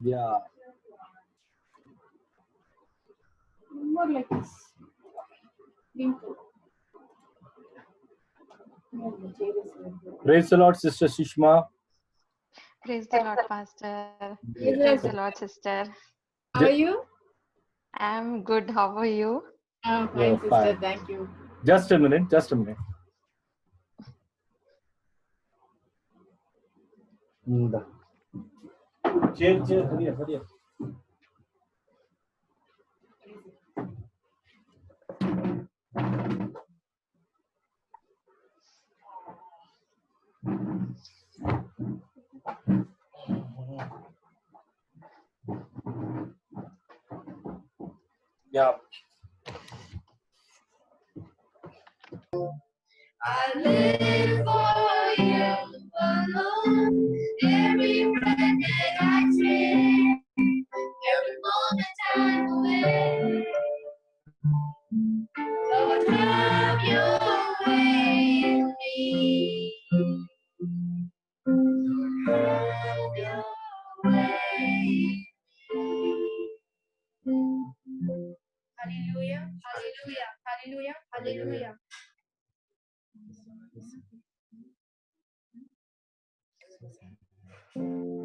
Yeah. More like this. Praise the Lord, Sister Sushma. Praise the Lord, Pastor. Praise Praise the the Lord, sister. How are you? I'm good. How are you? I'm fine, Yeah, sister. fine. Thank you. Just a minute. Chair, hurry up. Yeah. I live for you alone. Every breath that I take, every moment I'm away. Lord, have your way in me. Lord, have your way in me. Hallelujah, hallelujah, hallelujah, hallelujah.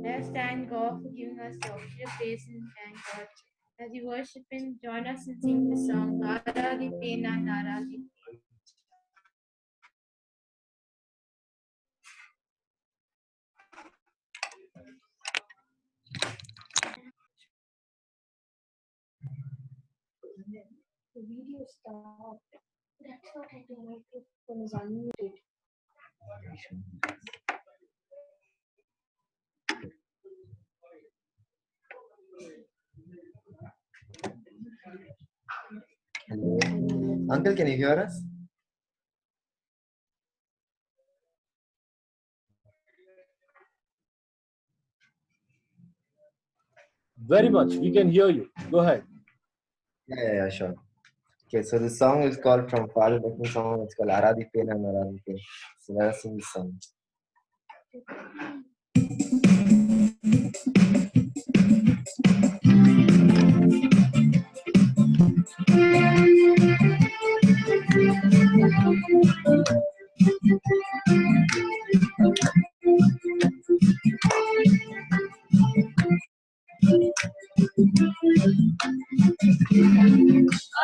Let's thank God for giving us the opportunity to praise and thank God. As we worship and join us and sing the song, Aradhipe na Aradhipe. The video stopped. That's what I do. My microphone is unmuted. Uncle, can you hear us? Very much. We can hear you. Go ahead. Yeah, sure. Okay, so the song is called from Father Declan song. It's called Aradhipe na Aradhipe. So let us sing this song.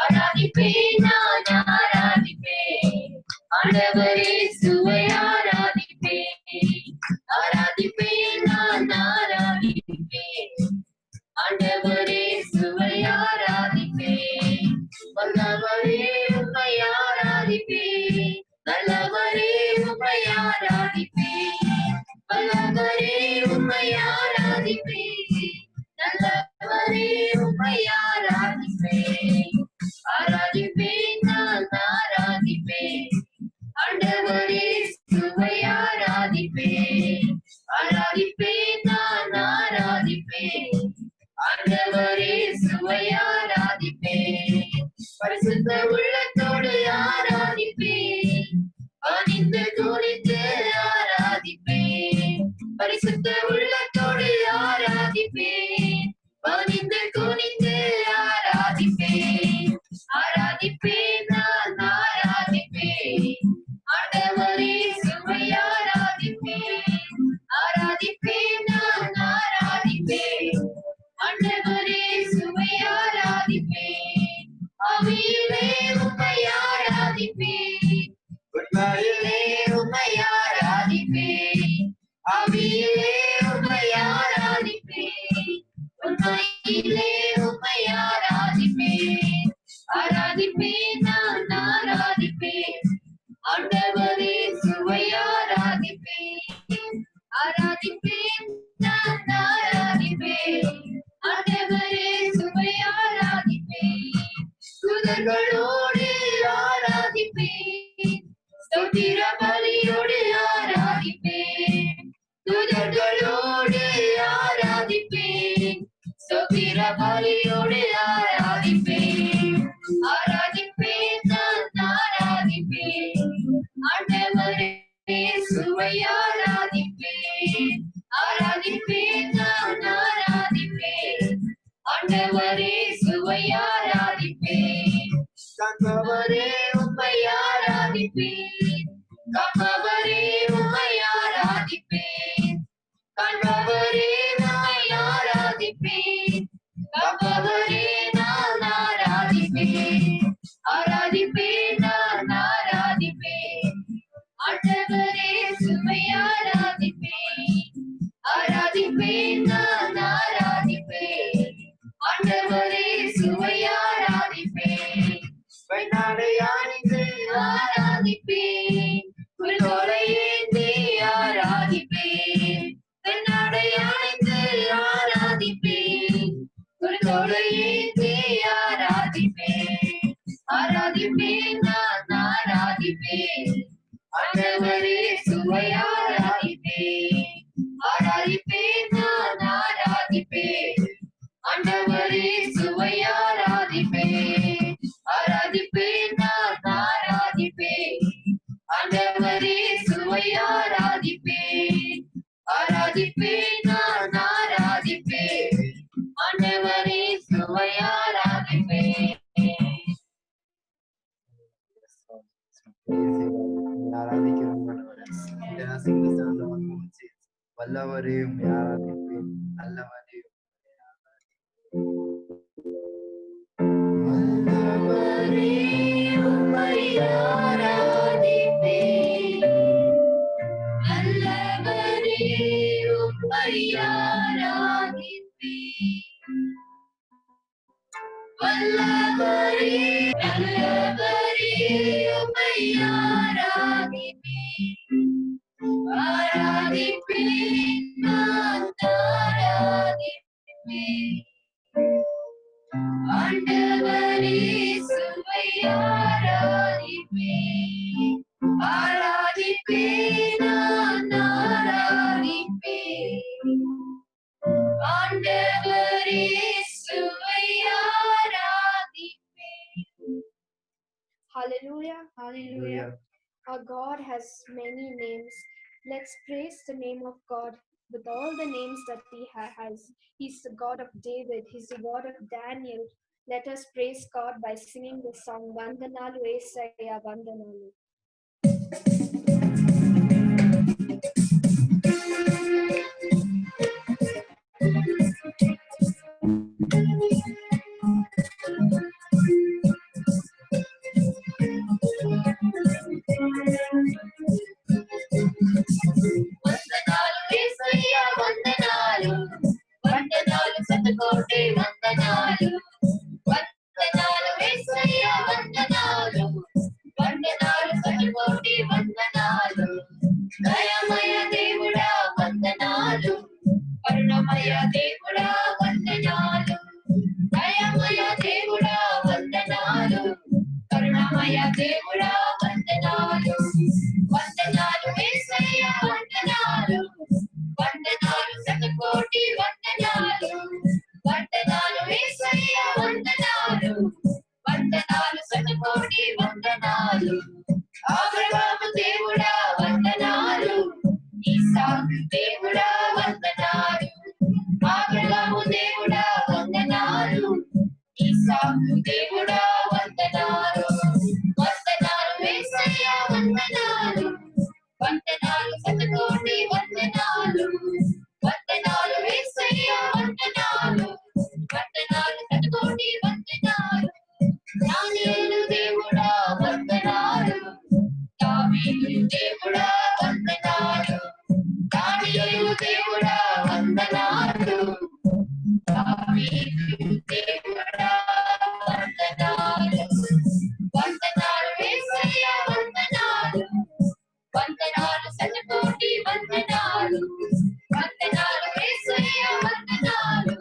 Aradhipe na Aradhipe. ஆண்டவரே சுவை ஆராதிப்பே. ஆராதிப்பே நான் ஆராதிப்பே. ஆண்டவரே சுவை ஆராதிப்பே. வல்லவரே உம்மை ஆராதிப்பே. நல்லவரே உம்மை ஆராதிப்பே. வல்லவரே உம்மை ஆராதிப்பே. நல்லவரே உம்மை ஆராதிப்பே. ஆராதிப்பே நான் ஆராதிப்பே. ஆண்டவரே சுவை ஆராதிப்பே. ஆராதிப்பே நான் ஆராதிப்பே. ஆண்டவரே சுவை ஆராதிப்பே. பரிசுத்த உள்ளத்தோடு ஆராதிப்பே. பணிந்து துணிந்து ஆராதிப்பே. பரிசுத்த உள்ளத்தோடு ஆராதிப்பே. பணிந்து துணிந்து ஆராதிப்பே. ஆராதிப்பே நான் ஆராதிப்பே. ஆண்டவரே சுவை ஆராதிப்பே. ஆராதிப்பே நான் ஆராதிப்பே. ஆண்டவரே சுவை ஆராதிப்பே. ஆவியிலே உம்மை ஆராதிப்பே. உண்மையிலே உம்மை ஆராதிப்பே. ஆவியிலே உம்மை ஆராதிப்பே. உண்மையிலே உம்மை ஆராதிப்பே. ஆராதிப்பே நான் ஆராதிப்பே. ஆண்டவரே சுவை ஆராதிப்பே. ஆராதிப்பே நான் ஆராதிப்பே. ஆண்டவரே சுவை ஆராதிப்பே. தூதர்களோடு ஆராதிப்பே. ஸ்தோத்திர பலியோடு ஆராதிப்பே. தூதர்களோடு ஆராதிப்பே. ஸ்தோத்திர பலியோடு ஆராதிப்பே. ஆராதிப்பே நான் ஆராதிப்பே. ஆண்டவரே சுவை ஆராதிப்பே. ஆராதிப்பே நான் ஆராதிப்பே. ஆண்டவரே சுவை ஆராதிப்பேன் கம்பவரே உம்மை ஆராதிப்பேன் கம்பவரே உம்மை ஆராதிப்பேன் கம்பவரே உம்மை ஆராதிப்பேன் கம்பவரே நான் ஆராதிப்பேன் ஆராதிப்பேன் நான் ஆராதிப்பேன் ஆண்டவரே சுவை ஆராதிப்பேன் ஆராதிப்பேன் நான் ஆராதிப்பேன் ஆண்டவரே சுவை ஆராதிப்பேன் வெண்ணாடை அணிந்து ஆராதிப்பேன் புல்தோலை ஏந்தி ஆராதிப்பேன் வெண்ணாடை அணிந்து ஆராதிப்பேன் புல்தோலை ஏந்தி ஆராதிப்பேன் ஆராதிப்பேன் நான் ஆராதிப்பேன் ஆண்டவரே சுவை ஆராதிப்பேன் ஆராதிப்பேன் நான் ஆராதிப்பேன் ஆண்டவரே சுவை ஆராதிப்பேன் ஆராதிப்பேன் நான் ஆராதிப்பேன் ஆண்டவரே சுவை ஆராதிப்பேன் ஆராதிப்பேன் நான் ஆராதிப்பேன் ஆண்டவரே சுவை ஆராதிப்பேன் ஆராதிக்கிறோம் வல்லவரையும் ஆராதிப்பேன் நல்லவரையும் வல்லவரே உம்மை ஆராதிப்பேன் நல்லவரே உம்மை ஆராதிப்பேன் வல்லவரே நல்லவரே உம்மை ஆராதிப்பேன் ஆராதிப்பேன் நான் ஆராதிப்பேன் ஆண்டவரே சுவை ஆராதிப்பேன் ஆராதிப்பேன் நான் ஆராதிப்பேன் ஆண்டவரே சுவை ஆராதிப்பேன். Hallelujah, hallelujah. Our God has many names. Let's praise the name of God with all the names that He has. He's the God of David, He's the God of Daniel. Let us praise God by singing the song Vandanalu Esaya Vandanalu. వందనాలు యేసయ్యా వందనాలు వందనాలు శతకోటి వందనాలు వందనాలు యేసయ్యా వందనాలు వందనాలు శతకోటి వందనాలు దయమయ దేవుడా వందనాలు కరుణమయ దేవుడా వందనాలు దయమయ దేవుడా వందనాలు కరుణమయ దేవుడా వందనాలు వందనాలు యేసయ్యా వందనాలు వందనాలు శతకోటి వందనాలు వందనాలు యేసయ్యా వందనాలు వందనాలు శతకోటి వందనాలు అబ్రహాము దేవుడా వందనాలు ఇస్సాకు దేవుడా వందనాలు అబ్రహాము దేవుడా వందనాలు ఇస్సాకు దేవుడా వందనాలు వందనాలు యేసయ్యా వందనాలు వందనాలు శతకోటి వందనాలు వందనాలు యేసయ్యా వందనాలు వందనాలు శతకోటి వందనాలు దానియేలు దేవుడా వందనాలు దావీదు దేవుడా వందనాలు దానియేలు దేవుడా వందనాలు దావీదు దేవుడా వందనాలు వందనాలు యేసయ్యా వందనాలు వందనాలు శతకోటి వందనాలు వందనాలు యేసయ్యా వందనాలు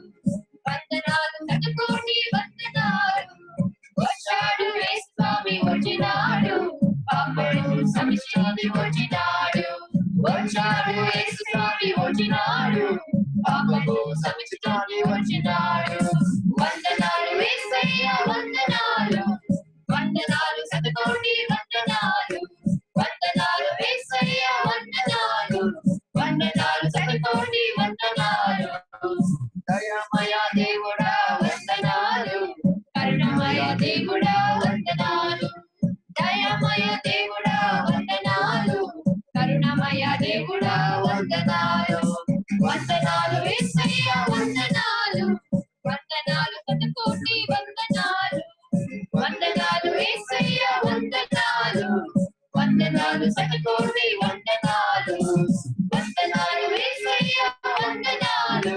వందనాలు శతకోటి వందనాలు వచ్చాడు యేసు స్వామి వచ్చినాడు పాపడు సమిష్టి వచ్చినాడు వచ్చాడు యేసు స్వామి వచ్చినాడు పాపము సమిష్టి వచ్చినాడు వందనాలు యేసయ్యా వందనాలు వందనాలు శతకోటి వందనాలు వందనాలు యేసయ్యా వందనాలు వందనాలు శతకోటి వందనాలు దయామయ దేవుడా వందనాలు వందనాలు యేసయ్యా వందనాలు వందనాలు శతకోటి వందనాలు వందనాలు యేసయ్యా వందనాలు వందనాలు శతకోటి వందనాలు వందనాలు యేసయ్యా వందనాలు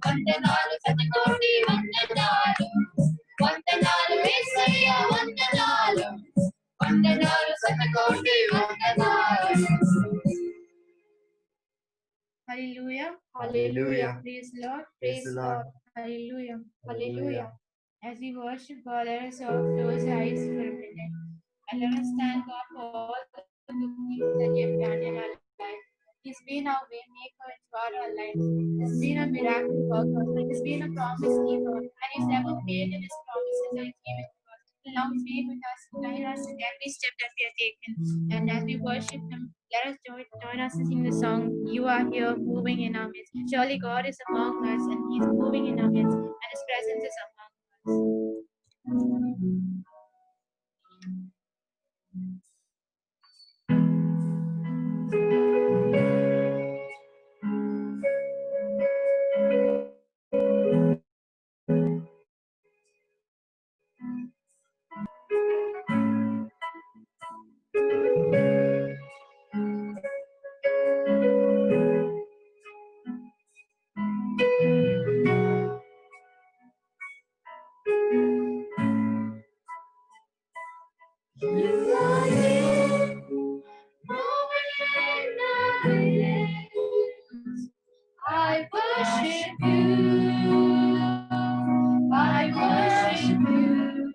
వందనాలు శతకోటి వందనాలు వందనాలు యేసయ్యా వందనాలు వందనాలు శతకోటి వందనాలు. Hallelujah. Hallelujah. Praise the Lord. Praise the Lord. Hallelujah. Hallelujah. As we worship God, let us all close our eyes for a minute. And let us thank God for all the good things that He has done in our life. He's been our way maker throughout our lives. He's been a miracle worker. He's been a promise keeper. And He's never failed in His promises that He's given to us. And now He's been with us, guiding us in every step that we have taken. And as we worship Him, let us join us and sing the song, You Are Here, moving in our midst. Surely God is among us and He's moving in our midst. And His presence is among us. You are here, moving in our midst. I worship you. I worship you.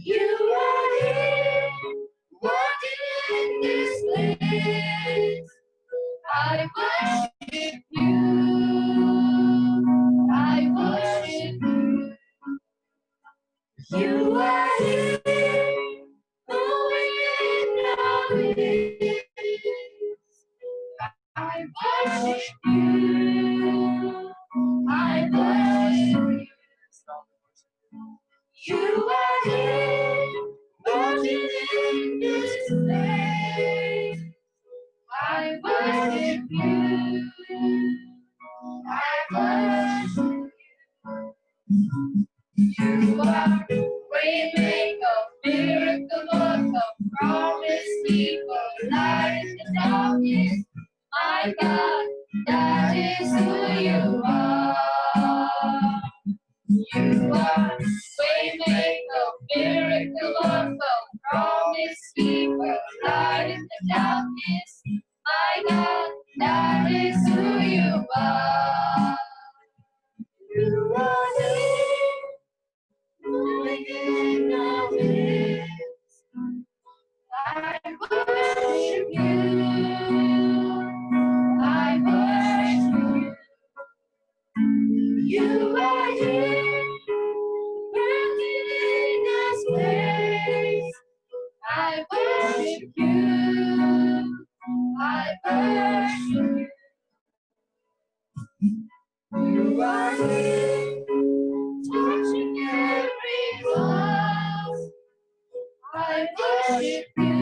You are here, walking in this place. I worship you. I worship you. You are here, moving in our midst. I worship you. I worship you. You are here, walking in this place. I worship you. I worship you. You are waymaker, miracle worker, promise keeper, light in the darkness. My God, that is who you are. You are waymaker, miracle worker, promise keeper, light in the darkness. My God, that is who you are. You are here, moving in our midst. I worship you. I worship you. You are here, working in this place. I worship you. I worship you. You are here, touching every heart. I worship you.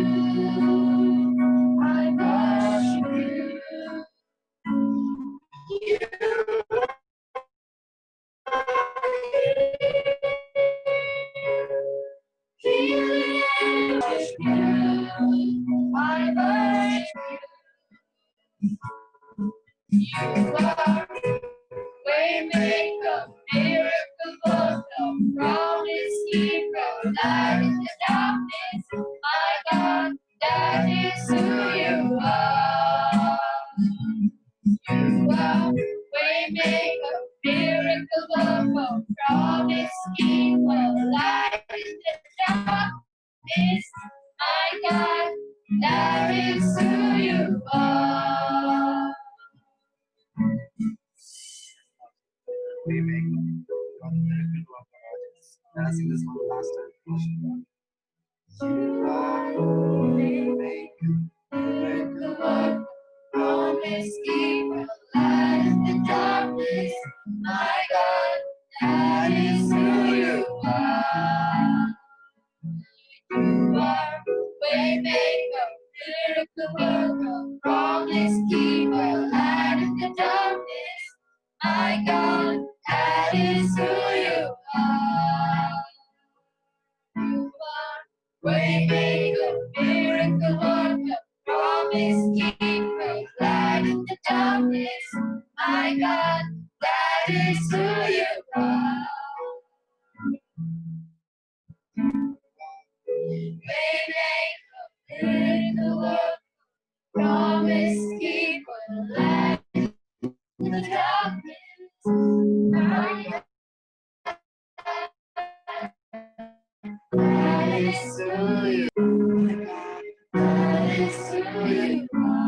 I worship you. You healing and worship you. I worship you. You are waymaker, miracle worker, promise keeper, light in the darkness. My God, that is who you are. You are waymaker, miracle worker, promise keeper, light in the darkness. My God, that is who you are. Waymaker, God, miracle worker. Let us sing this one last time. You are waymaker, miracle worker, Promise keeper, light in the darkness. My God, that is who you are. You are waymaker, miracle worker, promise promise keeper, light in the darkness. My God, that is who you are. Waymaker, miracle worker, promise keeper, light in the darkness. My God, that is who you are. That is who you are.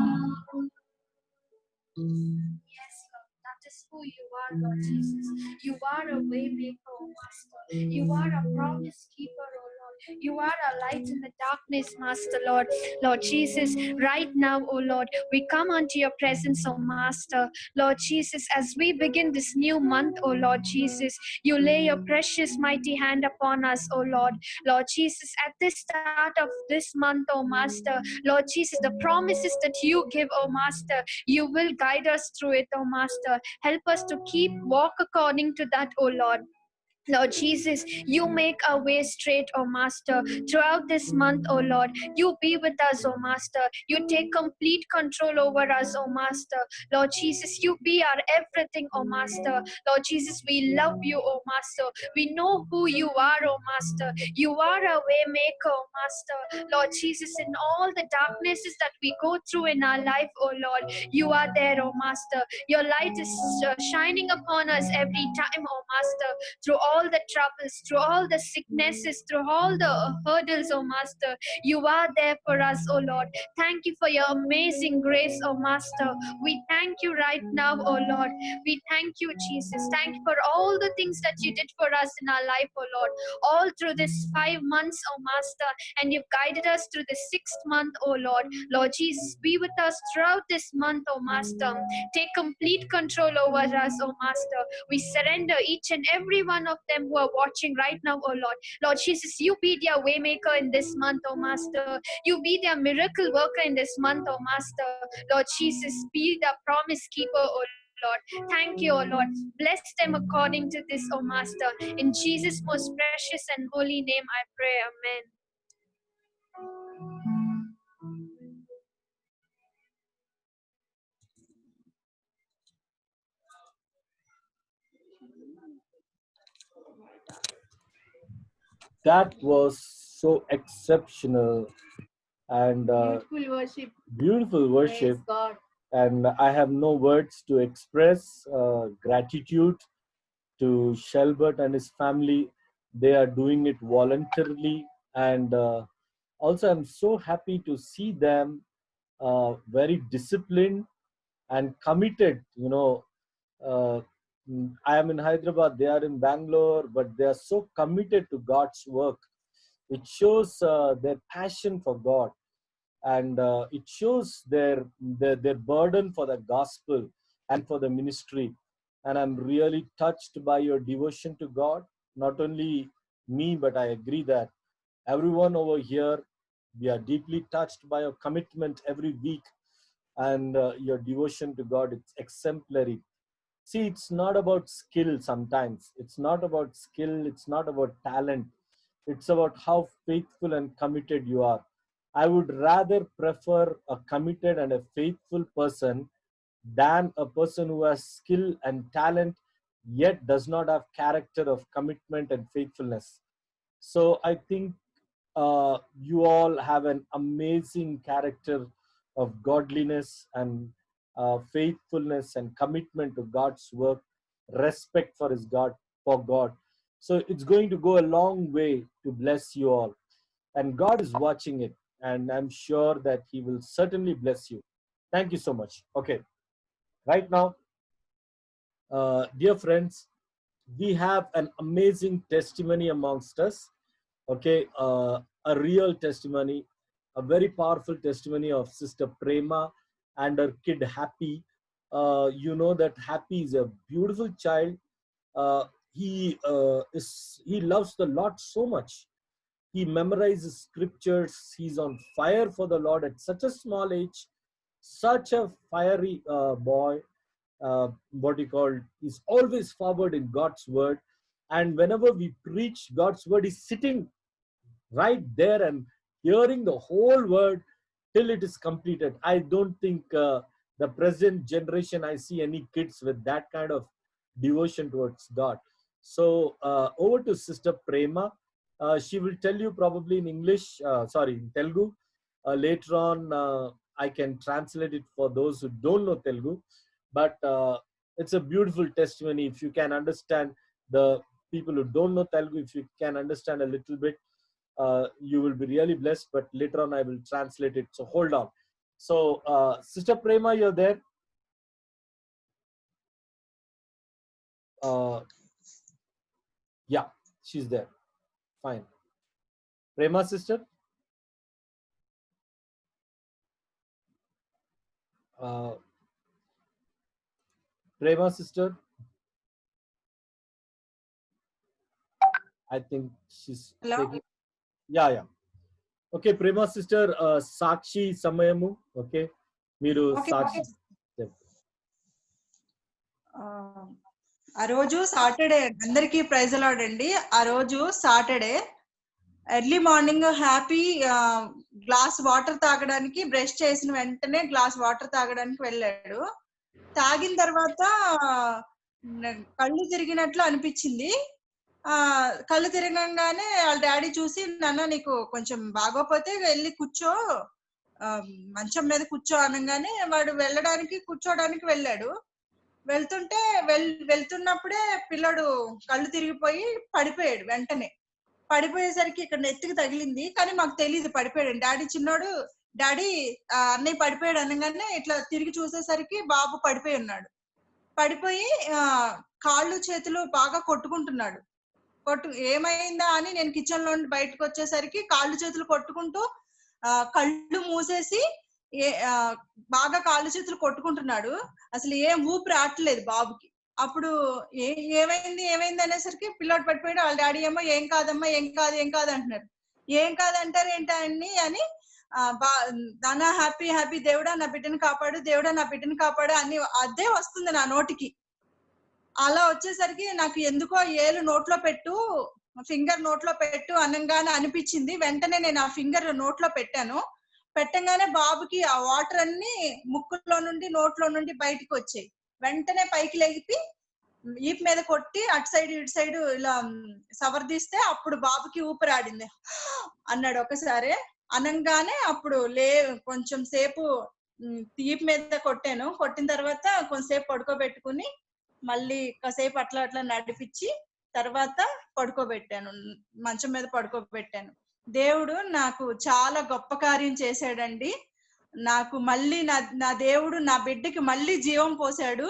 Yes, Lord, that is who you are, Lord Jesus. You are a way maker, oh Master. You are a promise keeper, oh Lord. You are a light in the darkness, Master, Lord. Lord Jesus, right now, oh Lord, we come unto your presence, oh Master. Lord Jesus, as we begin this new month, oh Lord Jesus, you lay your precious mighty hand upon us, oh Lord. Lord Jesus, at the start of this month, oh Master, Lord Jesus, the promises that you give, oh Master, you will guide us through it, oh Master. Help us to keep walk according to that, oh Lord. Lord Jesus, you make our way straight, oh Master. Throughout this month, oh Lord, you be with us, oh Master. You take complete control over us, oh Master. Lord Jesus, you be our everything, oh Master. Lord Jesus, we love you, oh Master. We know who you are, oh Master. You are a way maker, oh Master. Lord Jesus, in all the darknesses that we go through in our life, oh Lord, you are there, oh Master. Your light is shining upon us every time, oh Master, through all the troubles, through all the sicknesses, through all the hurdles, oh Master. You are there for us, oh Lord. Thank you for your amazing grace, oh Master. We thank you right now, oh Lord. We thank you, Jesus. Thank you for all the things that you did for us in our life, oh Lord. All through this 5 months, oh Master. And you've guided us through the 6th month, oh Lord. Lord Jesus, be with us throughout this month, oh Master. Take complete control over us, oh Master. We surrender each and every one of them who are watching right now, oh Lord. Lord Jesus, you be their waymaker in this month, oh Master. You be their miracle worker in this month, oh Master. Lord Jesus, be the promise keeper, oh Lord. Thank you, oh Lord. Bless them according to this, oh Master. In Jesus' most precious and holy name I pray. Amen. That was so exceptional and Beautiful worship. beautiful worship. Praise God. And I have no words to express gratitude to Shelbert and his family. They are doing it voluntarily, and also I'm so happy to see them very disciplined and committed. I am in Hyderabad, they are in Bangalore, but they are so committed to God's work. It shows their passion for God, and it shows their burden for the gospel and for the ministry. And I'm really touched by your devotion to God. Not only me, but I agree that everyone over here, we are deeply touched by your commitment every week, and your devotion to God. It's exemplary. See, it's not about skill sometimes. It's not about skill. It's not about talent. It's about how faithful and committed you are. I would rather prefer a committed and a faithful person than a person who has skill and talent yet does not have character of commitment and faithfulness. So I think you all have an amazing character of godliness and faithfulness and commitment to God's work, respect for his God, for God. So it's going to go a long way to bless you all. And God is watching it, and I'm sure that he will certainly bless you. Thank you so much. Okay, right now, dear friends, we have an amazing testimony amongst us. Okay, a real testimony, a very powerful testimony of Sister Prema and her kid Happy. You know that Happy is a beautiful child. He loves the Lord so much. He memorizes scriptures. He's on fire for the Lord at such a small age. Such a fiery boy. What he called, he's always forward in God's word. And whenever we preach God's word, he's sitting right there and hearing the whole word till it is completed. I don't think the present generation, I see any kids with that kind of devotion towards God. So over to Sister Prema. She will tell you probably in English, in Telugu. Later on, I can translate it for those who don't know Telugu. But it's a beautiful testimony. If you can understand, the people who don't know Telugu, if you can understand a little bit, you will be really blessed. But later on, I will translate it. So hold on. So Sister Prema, you're there. Yeah, she's there. Fine. Prema sister. Prema sister. I think she's taking. Yeah. Okay, Prema sister, Sakshi Samayamu. Okay. Miru Sakshi. ఆ రోజు Saturday, అందరికీ praise lord అండి. ఆ రోజు Saturday early morning happy glass water తాగడానికి, brush చేసిన వెంటనే glass water తాగడానికి వెళ్ళాడు. తాగిన తర్వాత కళ్ళు తిరిగినట్లు అనిపించింది. కళ్ళు తిరగంగానే వాళ్ళ డాడీ చూసి, నాన్న నీకు కొంచెం బాగోపోతే వెళ్ళి కూర్చో, మంచం మీద కూర్చో అనగానే వాడు కూర్చోడానికి వెళ్ళాడు. వెళ్తున్నప్పుడే పిల్లడు కళ్ళు తిరిగిపోయి పడిపోయాడు. వెంటనే పడిపోయేసరికి ఇక్కడ నెత్తికి తగిలింది, కానీ మాకు తెలియదు పడిపోయాడు. డాడీ చిన్నోడు, డాడీ అన్నయ్య పడిపోయాడు అనగానే ఇట్లా తిరిగి చూసేసరికి బాబు పడిపోయి ఉన్నాడు. పడిపోయి కాళ్ళు చేతులు బాగా కొట్టుకుంటున్నాడు. ఏమైందా అని నేను కిచెన్ లో బయటకు వచ్చేసరికి కాళ్ళు చేతులు కొట్టుకుంటూ కళ్ళు మూసేసి బాగా కాళ్ళు చేతులు కొట్టుకుంటున్నాడు. అసలు ఏం ఊపిరి రావట్లేదు బాబుకి. అప్పుడు ఏమైంది అనేసరికి పిల్లోడు పడిపోయాడు. వాళ్ళ డాడీ ఏమో ఏం కాదమ్మా, ఏం కాదు అంటున్నారు. ఏం కాదంటారు ఏంటని అని నాన్న హ్యాపీ దేవుడా నా బిడ్డను కాపాడు, దేవుడా నా బిడ్డను కాపాడు అని అదే వస్తుంది నా నోటికి. అలా వచ్చేసరికి నాకు ఎందుకో ఏలు నోట్లో పెట్టు, ఫింగర్ నోట్లో పెట్టు అనగానే అనిపించింది. వెంటనే నేను ఆ ఫింగర్ నోట్లో పెట్టాను. పెట్టగానే బాబుకి ఆ వాటర్ అన్ని ముక్కులో నుండి నోట్లో నుండి బయటకు వచ్చాయి. వెంటనే పైకి లేపి ఈప్ మీద కొట్టి అటు సైడ్ ఇటు సైడ్ ఇలా సవర్దీస్తే అప్పుడు బాబుకి ఊపిరాడింది అన్నాడు ఒకసారి. అనగానే అప్పుడు కొంచెం సేపు ఈప్ మీద కొట్టాను. కొట్టిన తర్వాత కొంతసేపు పడుకోబెట్టుకుని మళ్ళీ కాసేపు అట్లా నడిపించి తర్వాత పడుకోబెట్టాను, మంచం మీద పడుకోబెట్టాను. దేవుడు నాకు చాలా గొప్ప కార్యం చేశాడండి. నాకు మళ్ళీ నా దేవుడు నా బిడ్డకి మళ్ళీ జీవం పోసాడు.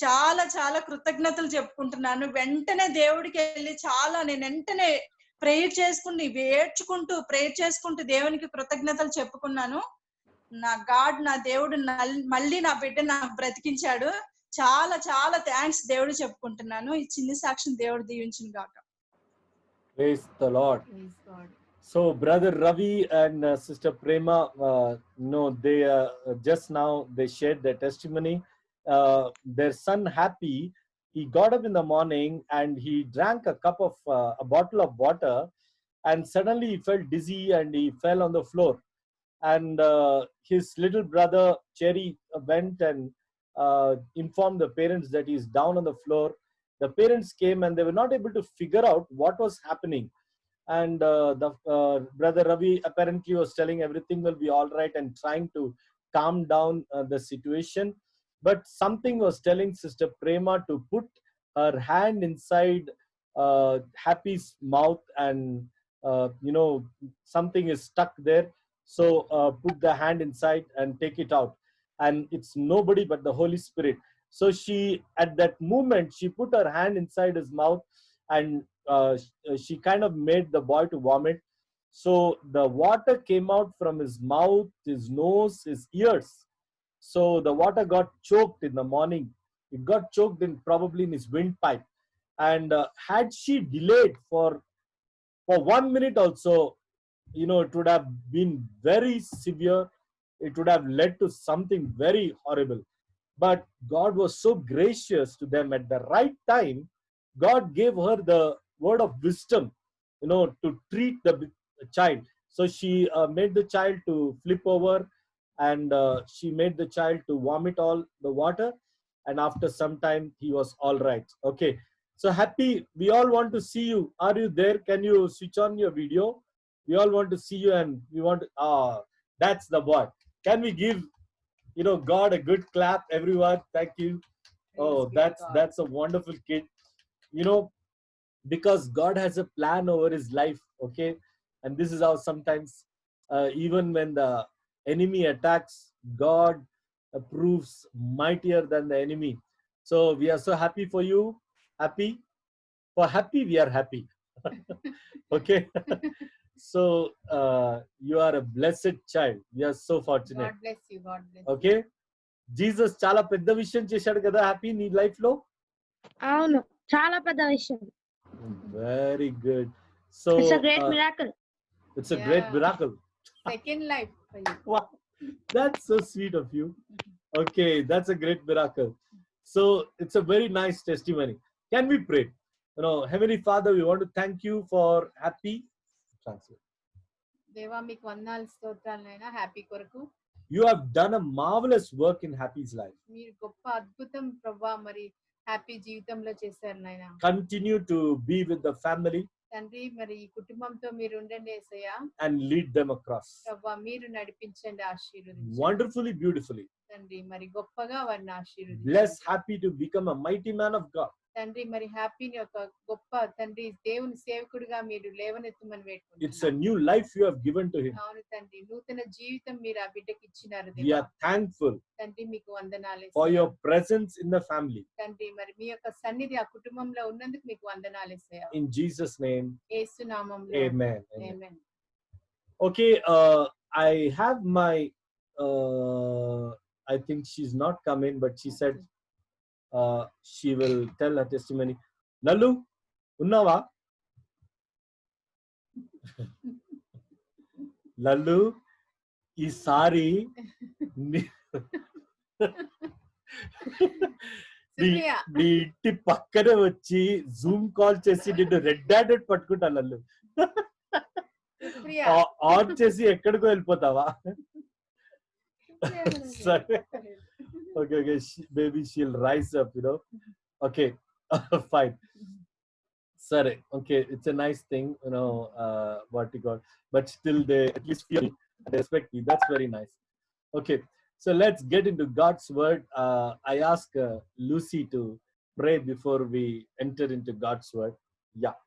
చాలా చాలా కృతజ్ఞతలు చెప్పుకుంటున్నాను. వెంటనే దేవుడికి వెళ్ళి నేను వెంటనే ప్రేయర్ చేసుకుంటూ దేవునికి కృతజ్ఞతలు చెప్పుకున్నాను. నా దేవుడు మళ్ళీ నా బిడ్డ నాకు బ్రతికించాడు. చాలా చాలా థ్యాంక్స్ దేవుడు చెప్పుకుంటున్నాను. ఈ చిన్న సాక్ష్యం దేవుడు దీవించును గాక. Praise the Lord. Praise God. So Brother Ravi and Sister Prema, they just now they shared their testimony. Their son Happy, he got up in the morning and he drank a bottle of water, and suddenly he felt dizzy and he fell on the floor. And his little brother Cherry went and informed the parents that he is down on the floor. The parents came and they were not able to figure out what was happening. And the Brother Ravi apparently was telling everything will be all right and trying to calm down the situation. But something was telling Sister Prema to put her hand inside Happy's mouth, and something is stuck there. So put the hand inside and take it out. And it's nobody but the Holy Spirit. So at that moment, she put her hand inside his mouth, and she kind of made the boy to vomit. So the water came out from his mouth, his nose, his ears. So the water got choked in the morning. It got choked probably in his windpipe. And had she delayed for 1 minute also, it would have been very severe. It would have led to something very horrible. But God was so gracious to them. At the right time, God gave her the word of wisdom, to treat the child. So she made the child to flip over, and she made the child to vomit all the water, and after some time he was all right. Okay, so Happy, we all want to see you. Are you there? Can you switch on your video? We all want to see you, and we want to, that's the boy. Can we give God a good clap, everyone? Thank you. Oh, that's a wonderful kid. Because God has a plan over his life. Okay, and this is how sometimes, even when the enemy attacks, God proves mightier than the enemy. So we are so happy for you. Happy for Happy, we are happy. Okay. So you are a blessed child. We are so fortunate. God bless you. God bless you. Okay, Jesus చాలా పెద్ద విషయం చేశాడు కదా happy నీ life లో. అవును, చాలా పెద్ద విషయం. Very good. So It's a great miracle. It's a great miracle. Second life for you. Wow, that's so sweet of you. Okay, that's a great miracle. So it's a very nice testimony. Can we pray? Heavenly Father, we want to thank you for Happy. Translate. దేవా మీకు వందనాలు స్తోత్రాలు నాయనా happy కొరకు. You have done a marvelous work in Happy's life. మీరు గొప్ప అద్భుతం ప్రభువా మరి హ్యాపీ జీవితంలో చేశారు నాయనా. Continue to be with the family తండ్రి మరి ఈ కుటుంబంతో మీరు ఉండండి యేసయ్యా. and lead them across. ప్రభువా మీరు నడిపించండి, ఆశీర్వదించండి. Wonderfully, beautifully. తండ్రి మరి గొప్పగా వారిని ఆశీర్వదించండి. Bless Happy to become a mighty man of God. తండ్రి మరి హ్యాపీని ఒక గొప్ప తండ్రి దేవుని సేవకుడిగా మీరు లేవనెత్తమని It's a వేడుకుంటున్నాను. new life you have given to him. అవును తండ్రి, నూతన జీవితం మీరు ఆ బిడ్డకి ఇచ్చినారు We దేవా. are thankful తండ్రి మీకు వందనాలు for Yesayya. your presence in the family. తండ్రి మరి మీ యొక్క సన్నిధి ఆ కుటుంబంలో ఉన్నందుకు మీకు వందనాలు యేసయ్యా. In Jesus' name, యేసు నామములో amen. Amen. Amen. Okay, I have my, I think she's not come in, but she said she will tell her testimony. Lallu, unnava? Lallu, ఈసారి సుప్రియ నీ ఇంటి పక్కనే వచ్చి జూమ్ కాల్ చేసి నిన్ను రెడ్ హ్యాండెడ్ పట్టుకుంటా Lallu. Supriya on చేసి ఎక్కడికో వెళ్ళిపోతావా? సరే, okay, maybe she'll rise up, okay. Fine, sorry. Okay, it's a nice thing, what you got, but still they at least feel and respect me. That's very nice. Okay, so let's get into God's word. I ask Lucy to pray before we enter into God's word. Yeah.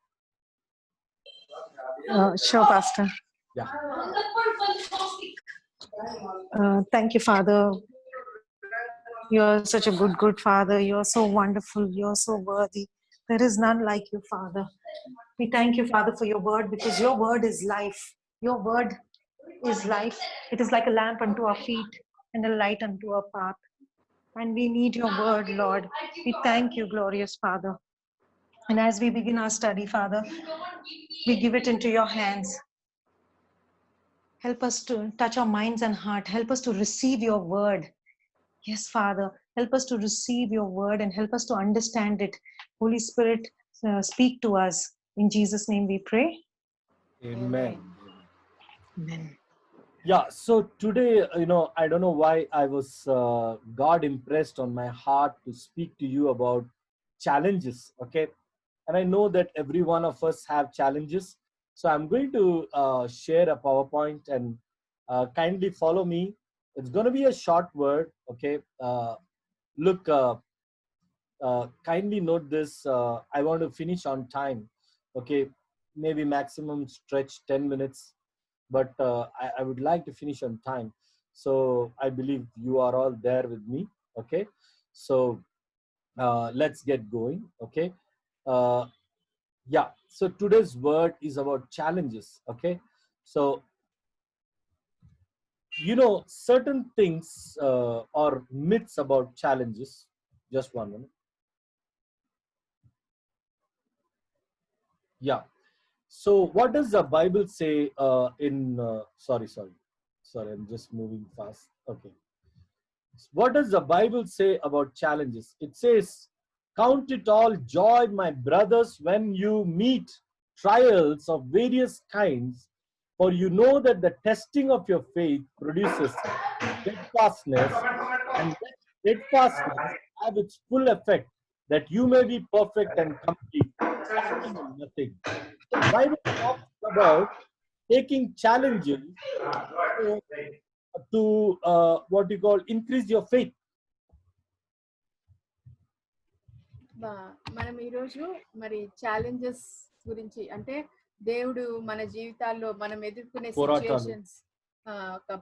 Sure, Pastor. Yeah. Thank you, Father. You're such a good Father. You're so wonderful. You're so worthy. There is none like you, Father. We thank you, Father, for your word, because your word is life. Your word is life. It is like a lamp unto our feet and a light unto our path. And we need your word, Lord. We thank you, glorious Father. And as we begin our study, Father, we give it into your hands. Help us to touch our minds and heart. Help us to receive your word. Yes, Father, help us to receive your word and help us to understand it. Holy Spirit, speak to us. In Jesus' name we pray. Amen. Amen. Yeah, so today, I don't know why I was, God impressed on my heart to speak to you about challenges, okay? And I know that every one of us have challenges. So I'm going to share a PowerPoint, and kindly follow me. It's going to be a short word, okay? Look, kindly note this. I want to finish on time, okay? Maybe maximum stretch 10 minutes. But I would like to finish on time. So I believe you are all there with me. Okay. So let's get going. Okay. Yeah. So today's word is about challenges. Okay. So, certain things or myths about challenges. Just one minute. Yeah. So what does the Bible say in, sorry, I'm just moving fast. Okay. What does the Bible say about challenges? It says, count it all joy, my brothers, when you meet trials of various kinds, For you know that the testing of your faith produces steadfastness, and let steadfastness have its full effect, that you may be perfect and complete, lacking in nothing. So the Bible talks about taking challenges to what you call increase your faith. మనం ఈరోజు మరి challenges గురించి అంటే దేవుడు మన జీవితాల్లో మనం ఎదుర్కొనే పోరాటాలు. సిచ్యుయేషన్స్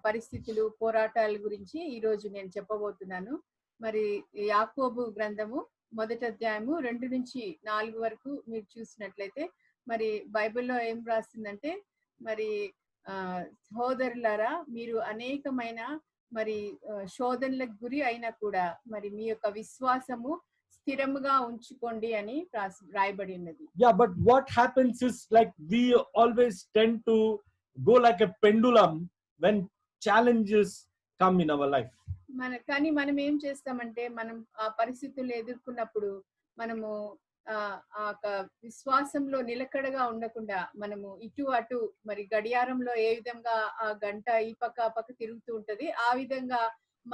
పరిస్థితులు పోరాటాల గురించి ఈ రోజు నేను చెప్పబోతున్నాను. మరి యాకోబు గ్రంథము 1వ అధ్యాయము 2 నుంచి 4 వరకు మీరు చూసినట్లయితే మరి బైబిల్లో ఏం రాస్తుందంటే మరి సహోదరులారా మీరు అనేకమైన మరి శోధనలకు గురి అయినా కూడా మరి మీ యొక్క విశ్వాసము స్థిరముగా ఉంచుకోండి అని రాయబడి ఉన్నది. Yeah, but what happens is like we always tend to go like a pendulum when challenges come in our life. కానీ మనం ఏం చేస్తామంటే మనం ఆ పరిస్థితులు ఎదుర్కొన్నప్పుడు మనము ఆ విశ్వాసంలో నిలకడగా ఉండకుండా మనము ఇటు అటు మరి గడియారంలో ఏ విధంగా ఆ గంట ఈ పక్క ఆ పక్క తిరుగుతూ ఉంటది ఆ విధంగా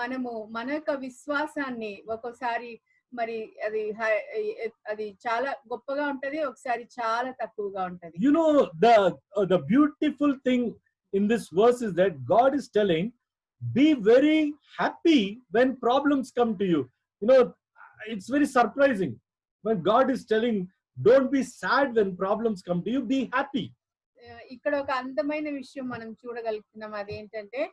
మనము మన యొక్క విశ్వాసాన్ని ఒక్కోసారి మరి అది చాలా గొప్పగా ఉంటది ఒకసారి చాలా తక్కువగా ఉంటది. You know, the beautiful thing in this verse is that God is telling, be very happy when problems come to you. You know, it's very surprising when God is telling, don't be sad when problems come to you, be happy. ఇక్కడ ఒక అందమైన విషయం మనం చూడగలుగుతున్నాం. అదేంటంటే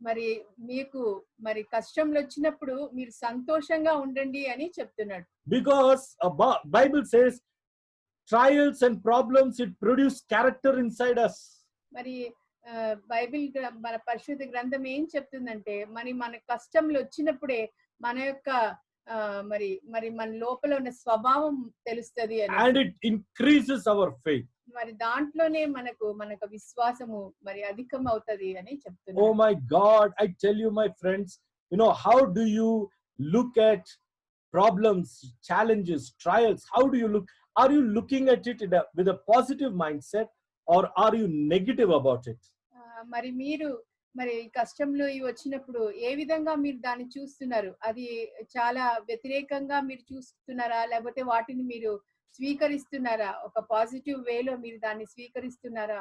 మరి మీకు మరి కష్టంలో వచ్చినప్పుడు మీరు సంతోషంగా ఉండండి అని చెప్తున్నాడు. Because Bible says trials and problems, it produce character inside us. మరి బైబిల్ మన పరిశుద్ధ గ్రంథం ఏం చెప్తుందంటే మరి మన కష్టంలో వచ్చినప్పుడే మన యొక్క మరి మన లోపల ఉన్న స్వభావం తెలుస్తది అని. And it increases our faith. మరి దాంట్లోనే మనకు విశ్వాసము మరి అధికం అవుతది అని చెప్తున్నారు. Oh my God, I tell you my friends, you know, how do you look at problems, challenges, trials? How do you look? Are you looking at it with a positive mindset, or are you negative about it? మరి మీరు మరి కష్టంలో వచ్చినప్పుడు ఏ విధంగా మీరు దాన్ని చూస్తున్నారు? అది చాలా వ్యతిరేకంగా మీరు చూస్తున్నారా లేకపోతే వాటిని మీరు స్వీకరిస్తున్నారా? ఒక పాజిటివ్ వేలో మీరు దాన్ని స్వీకరిస్తున్నారా?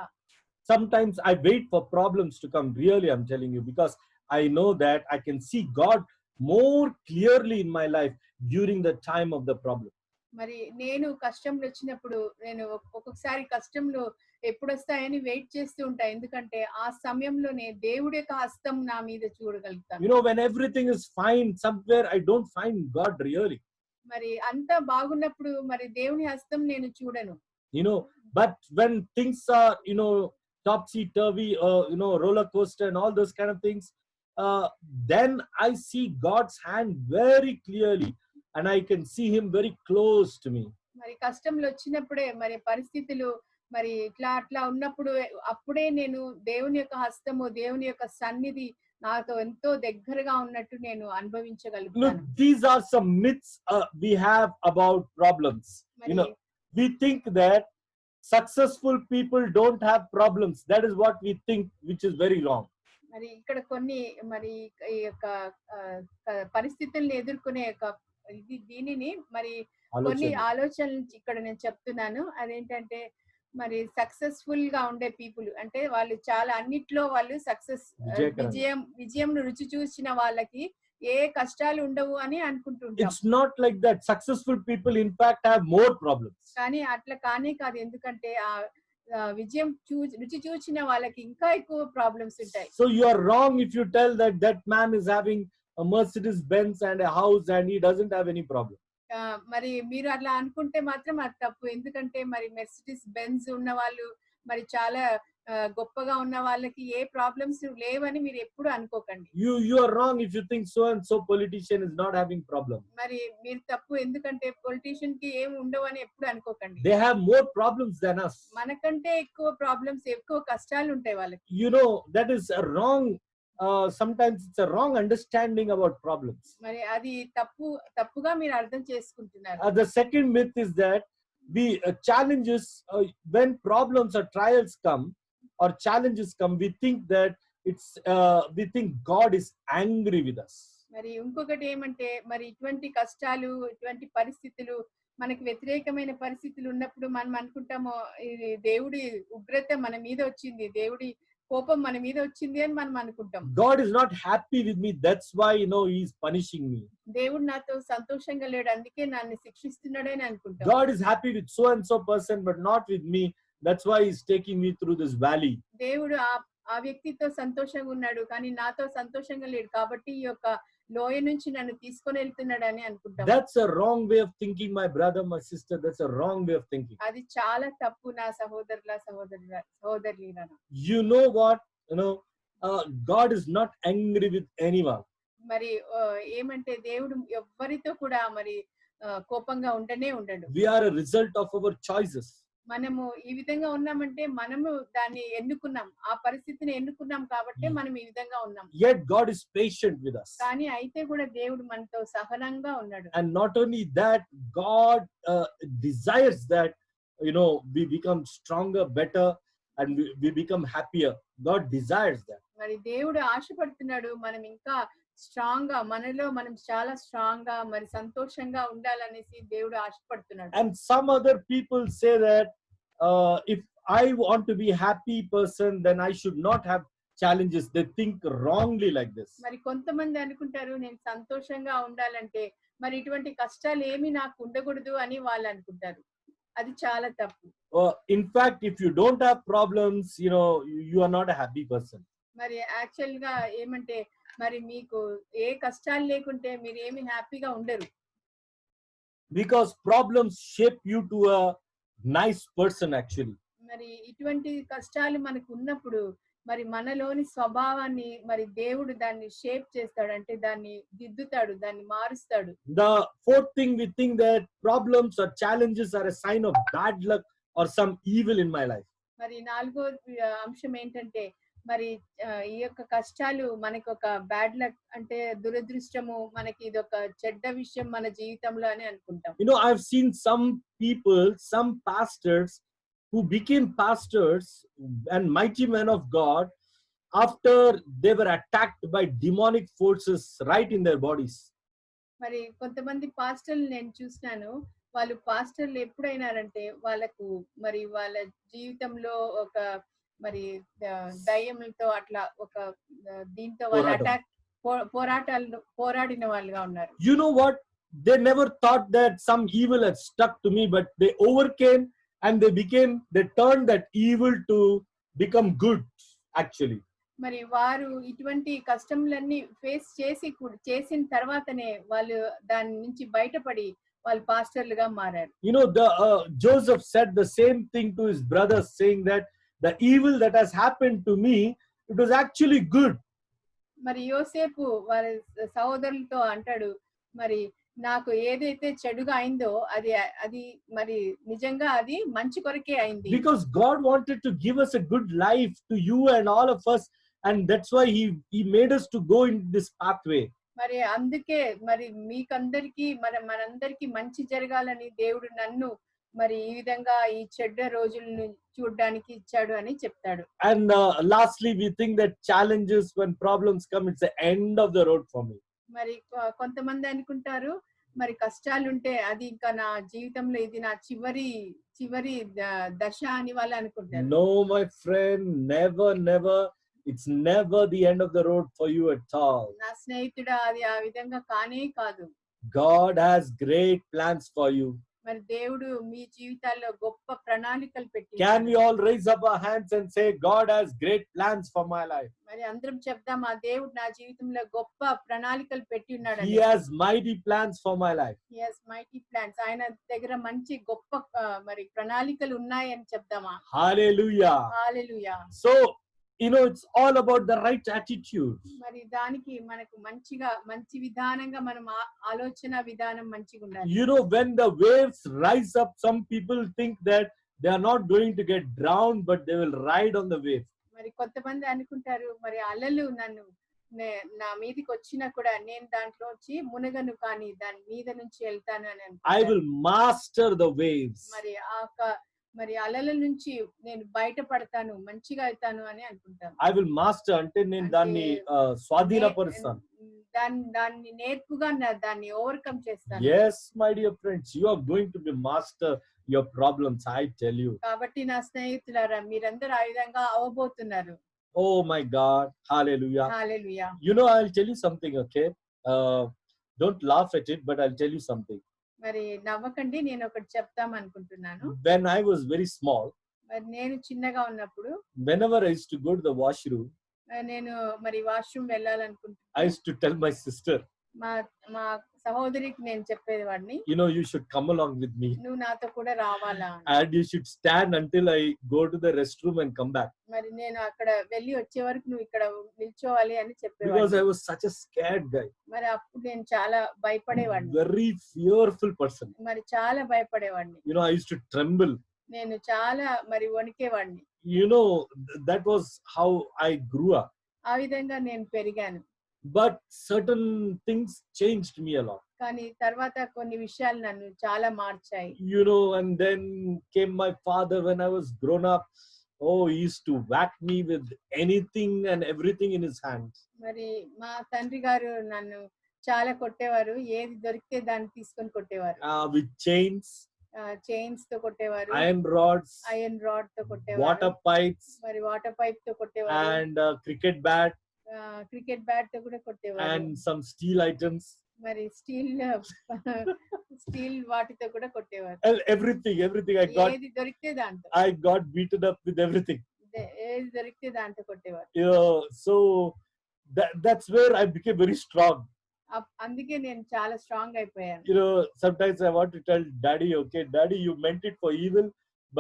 Sometimes I wait for problems to come. Really, I'm telling you, because I know that I can see God more clearly in my life during the time of the problem. మరి నేను కష్టంలో వచ్చినప్పుడు నేను ఒక్కొక్కసారి కష్టంలో ఎప్పుడు వస్తాయని వెయిట్ చేస్తూ ఉంటా. ఎందుకంటే ఆ సమయంలోనే దేవుడి యొక్క హస్తం నా మీద చూడగలుగుతాను. You know, when everything is fine, somewhere I don't find God really. మరి అంతా బాగున్నప్పుడు మరి దేవుని హస్తం నేను చూడను. You know, but when things are, you know, topsy-turvy, you know, roller coaster and all those kind of things, then I see God's hand very clearly, and I can see Him very close to me. మరి కష్టంలో వచ్చినప్పుడే మరి పరిస్థితులు మరి అట్లా ఉన్నప్పుడు అప్పుడే నేను దేవుని యొక్క హస్తము దేవుని యొక్క సన్నిధి నాతో ఎంతో దగ్గరగా ఉన్నట్టు నేను అనుభవించగలుగుతాను. Look, these are some myths we have about problems. You know, we think that successful people don't have problems. That is what we think, which is very wrong. మరి ఇక్కడ కొన్ని మరి ఈ యొక్క పరిస్థితుల్ని ఎదుర్కొనే దీనిని మరి కొన్ని ఆలోచనలు ఇక్కడ నేను చెప్తున్నాను. అదేంటంటే మరి సక్సెస్ఫుల్ గా ఉండే పీపుల్ అంటే వాళ్ళు చాలా అన్నిట్లో వాళ్ళు సక్సెస్ విజయం రుచి చూసిన వాళ్ళకి ఏ కష్టాలు ఉండవు అని అనుకుంటుంటాం. It's not like that. Successful people in fact have more problems. కానీ అట్లా కానే కాదు. ఎందుకంటే ఆ విజయం రుచి చూసిన వాళ్ళకి ఇంకా ఎక్కువ ప్రాబ్లమ్స్ ఉంటాయి. So you are wrong if you tell that man is having a Mercedes Benz and a house and he doesn't have any problem. మరి మీరు అట్లా అనుకుంటే మాత్రం అది తప్పు. ఎందుకంటే మరి మెర్సిడీస్ బెంజ్ ఉన్న వాళ్ళు మరి చాలా గొప్పగా ఉన్న వాళ్ళకి ఏ ప్రాబ్లమ్స్ లేవని మీరు ఎప్పుడు అనుకోకండి. You are wrong if you think so and so politician is not having problem. మరి మీరు తప్పు. ఎందుకంటే పొలిటీషియన్ కి ఏం ఉండవు అని ఎప్పుడు అనుకోకండి. They have more problems than us. మనకంటే ఎక్కువ ప్రాబ్లమ్స్ ఎక్కువ కష్టాలు ఉంటాయి వాళ్ళకి. You know, that is a wrong sometimes it's a wrong understanding about problems. మరి అది తప్పుగా మీరు అర్థం చేసుకుంటున్నారు. The second myth is that challenges when problems or trials come, or challenges come, we think that we think God is angry with us. మరి ఇంకొకటి ఏమంటే మరి ఇటువంటి కష్టాలు ఇటువంటి పరిస్థితులు మనకి వ్యతిరేకమైన పరిస్థితులు ఉన్నప్పుడు మనం అనుకుంటాము ఇది దేవుడి ఉగ్రత మన మీద వచ్చింది, దేవుడి కోపం మన మీద వచ్చింది అని మనం అనుకుంటాం. God is not happy with me, that's why he is punishing me. దేవుడు నాతో సంతోషంగా లేడు, అందుకే నన్ను శిక్షిస్తున్నాడని అనుకుంటాం. God is happy with so and so person but not with me, that's why he is taking me through this valley. దేవుడు ఆ వ్యక్తితో సంతోషంగా ఉన్నాడు కానీ నాతో సంతోషంగా లేడు కాబట్టి ఈ యొక్క లోయ నుంచి నన్ను తీసుకొని వెళ్తున్నాడు అని అనుకుంటాం. That's a wrong way of thinking, my brother, my sister. That's a wrong way of thinking. అది చాలా తప్పు నా సహోదరులారా. You know what? God is not angry with anyone. మరి ఏమంటే దేవుడు ఎవ్వరితో కూడా మరి కోపంగా ఉండనే ఉండడు. We are a result of our choices. మనము ఈ విధంగా ఉన్నామంటే మనము దాన్ని ఎన్నుకున్నాం, ఆ పరిస్థితిని ఎన్నుకున్నాం కాబట్టి మనం ఈ విధంగా ఉన్నాం. Yet God is patient with us. కానీ అయితే కూడా దేవుడు మనతో సహనంగా ఉన్నాడు. And not only that, God desires that we become stronger, better, and we become happier. God desires that. మరి దేవుడు ఆశపడుతున్నాడు మనం ఇంకా స్ట్రాంగ్ గా, మనలో మనం చాలా స్ట్రాంగ్ గా మరి సంతోషంగా ఉండాలనేసి దేవుడు ఆశపడుతున్నాడు. And some other people say that if I want to be happy person, then I should not have challenges. They think wrongly like this. మరి కొంతమంది అనుకుంటారు నేను సంతోషంగా ఉండాలంటే మరి ఇటువంటి కష్టాలు ఏమి నాకు ఉండకూడదు అని వాళ్ళు అనుకుంటారు. అది చాలా తప్పు. In fact, if you don't have problems, you are not a happy person. మరి యాక్చువల్ గా ఏమంటే మరి మీకు ఏ కష్టాలు లేకుంటే మీరు ఏమి హ్యాపీగా ఉండరు. Because problems shape you to a nice person actually. మరి ఇటువంటి కష్టాలు మనకు ఉన్నప్పుడు మరి మనలోని స్వభావాన్ని మరి దేవుడు దాన్ని షేప్ చేస్తాడు, అంటే దాన్ని దిద్దుతాడు, దాన్ని మారుస్తాడు. The fourth thing, we think that problems or challenges are a sign of bad luck or some evil in my life. మరి నాలుగో అంశం ఏంటంటే మరి ఈ యొక్క కష్టాలు మనకి ఒక బ్యాడ్ లక్ అంటే దురదృష్టము, మనకి ఇది ఒక చెడ్డ విషయం మన జీవితంలో అని అనుకుంటాం. I've seen some people, some pastors who became pastors and mighty men of God after they were attacked by demonic forces right in their bodies. మరి కొంతమంది పాస్టర్లు నేను చూసినాను, వాళ్ళు పాస్టర్లు ఎప్పుడైనారంటే వాళ్ళకు మరి వాళ్ళ జీవితంలో ఒక మరి దయ్యములతో అట్లా ఒక దీంతో వాళ్ళు అటాక్ పోరాడిన వాళ్ళుగా ఉన్నారు. You know what? They never thought that some evil had stuck to me, but they overcame and they turned that evil to become good actually. మరి వారు ఇటువంటి కష్టములన్నీ ఫేస్ చేసిన తర్వాతనే వాళ్ళు దాని నుంచి బయటపడి వాళ్ళు పాస్టర్లుగా మారారు. Joseph said the same thing to his brothers, saying that the evil that has happened to me, it was actually good. మరి యోసేపు వారి సహోదరులతో అంటాడు, మరి నాకు ఏదైతే చెడుగా అయిందో అది మరి నిజంగా అది మంచి కొరకే అయింది. Because God wanted to give us a good life to you and all of us, and that's why he made us to go in this pathway. మరి అందుకే మరి మీకందరికి మనందరికి మంచి జరగాలని దేవుడు నన్ను మరి ఈ విధంగా ఈ చెడ్డ రోజులను చూడడానికి ఇచ్చాడు అని చెప్తాడు. And lastly, we think that challenges, when problems come, it's the end of the road for me. మరి కొంతమంది అనుకుంటారు మరి కష్టాలుంటే అది ఇంకా నా జీవితంలో ఇది నా చివరి దశ అని వాళ్ళు అనుకుంటారు. No, my friend, never. It's never the end of the road for you at all. నా స్నేహితుడా, అది ఆ విధంగా కానే కాదు. God has great plans for you. మరి దేవుడు మీ జీవితాల్లో గొప్ప ప్రణాళికలు పెట్టి. Can we all raise up our hands and say, God has great plans for my life? మరి అందరం చెప్దాం, ఆ దేవుడు నా జీవితంలో గొప్ప ప్రణాళికలు పెట్టి ఉన్నాడు. He has mighty plans for my life. He has mighty plans. ఆయన దగ్గర మంచి గొప్ప మరి ప్రణాళికలు ఉన్నాయి అని చెప్దామా? Hallelujah. Hallelujah. So, it's all about the right attitude. మరి దానికి మనకు మంచి విధానంగా మనం ఆలోచన విధానం మంచిగా ఉండాలి. When the waves rise up, some people think that they are not going to get drowned, but they will ride on the wave. మరి కొంతమంది అనుకుంటారు మరి అలలు నా మీదకి వచ్చినా కూడా నేను దాంట్లో వచ్చి మునగను, కానీ దాని మీద నుంచి వెళ్తాను అని. I will master the waves. మరి అలల నుంచి నేను బయటపడతాను, మంచిగా అవుతాను అని అనుకుంటాను. I will master అంటే నేను దాన్ని స్వాధీనపరుస్తాను. దాన్ని నేర్పుగా దాన్ని ఓవర్కమ్ చేస్తాను. Yes, my dear friends, you are going to be master your problems, I tell you. కాబట్టి నా స్నేహితులారా మీరందరూ ఆ విధంగా అవ్వబోతున్నారు. Oh my God, hallelujah. Hallelujah. You know, I'll tell you something, okay? Don't laugh at it, but I'll tell you something. మరి నవ్వకండి, నేను ఒకటి చెప్తాం అనుకుంటున్నాను. When I was very small, మరి నేను చిన్నగా ఉన్నప్పుడు whenever I used to go to the washroom, నేను మరి వాష్రూమ్ వెళ్ళాలనుకుంటున్నాను. I used to tell my sister, మా సహోదరికి నేను చెప్పేది వాడిని, you know, you should come along with me. నువ్వు నాతో కూడా రావాలా, And you should stand until I go to the restroom and come back. మరి నేను అక్కడ వెళ్ళి వచ్చే వరకు నువ్వు ఇక్కడ నిల్చోవాలి అని Because చెప్పేవాడిని. I was such a scared guy, మరి అప్పుడు నేను చాలా భయపడేవాడిని, very fearful person. మరి చాలా భయపడేవాడిని. You know, I used to tremble. నేను చాలా మరి వణికేవాడిని. You know, that was how I grew up. ఆ విధంగా నేను పెరిగాను. But certain things changed me a lot. కానీ తర్వాత కొన్ని విషయాలు నన్ను చాలా మార్చాయి. You know, and then came my father when I was grown up. Oh, he used to whack me with anything and everything in his hands. మరి మా తండ్రి గారు నన్ను చాలా కొట్టేవారు, ఏది దొరికితే దాన్ని తీసుకొని కొట్టేవారు. With chains, చైన్స్ తో కొట్టేవారు, iron rods, ఐరన్ రాడ్ తో కొట్టేవారు, water pipes, మరి వాటర్ పైప్ తో కొట్టేవారు, and cricket bat, cricket bat తో కూడా కొట్టేవారు, and some steel items. మరి స్టీల్ వాటితో కూడా కొట్టేవారు. Everything ఏది దొరికితే దాంతో, I got beaten up with everything. ఏది దొరికితే దాంతో కొట్టేవారు. You know, so that's where I became very strong. అందుకే నేను చాలా స్ట్రాంగ్ అయిపోయాను. You know, sometimes I want to tell daddy, okay, daddy, you meant it for evil,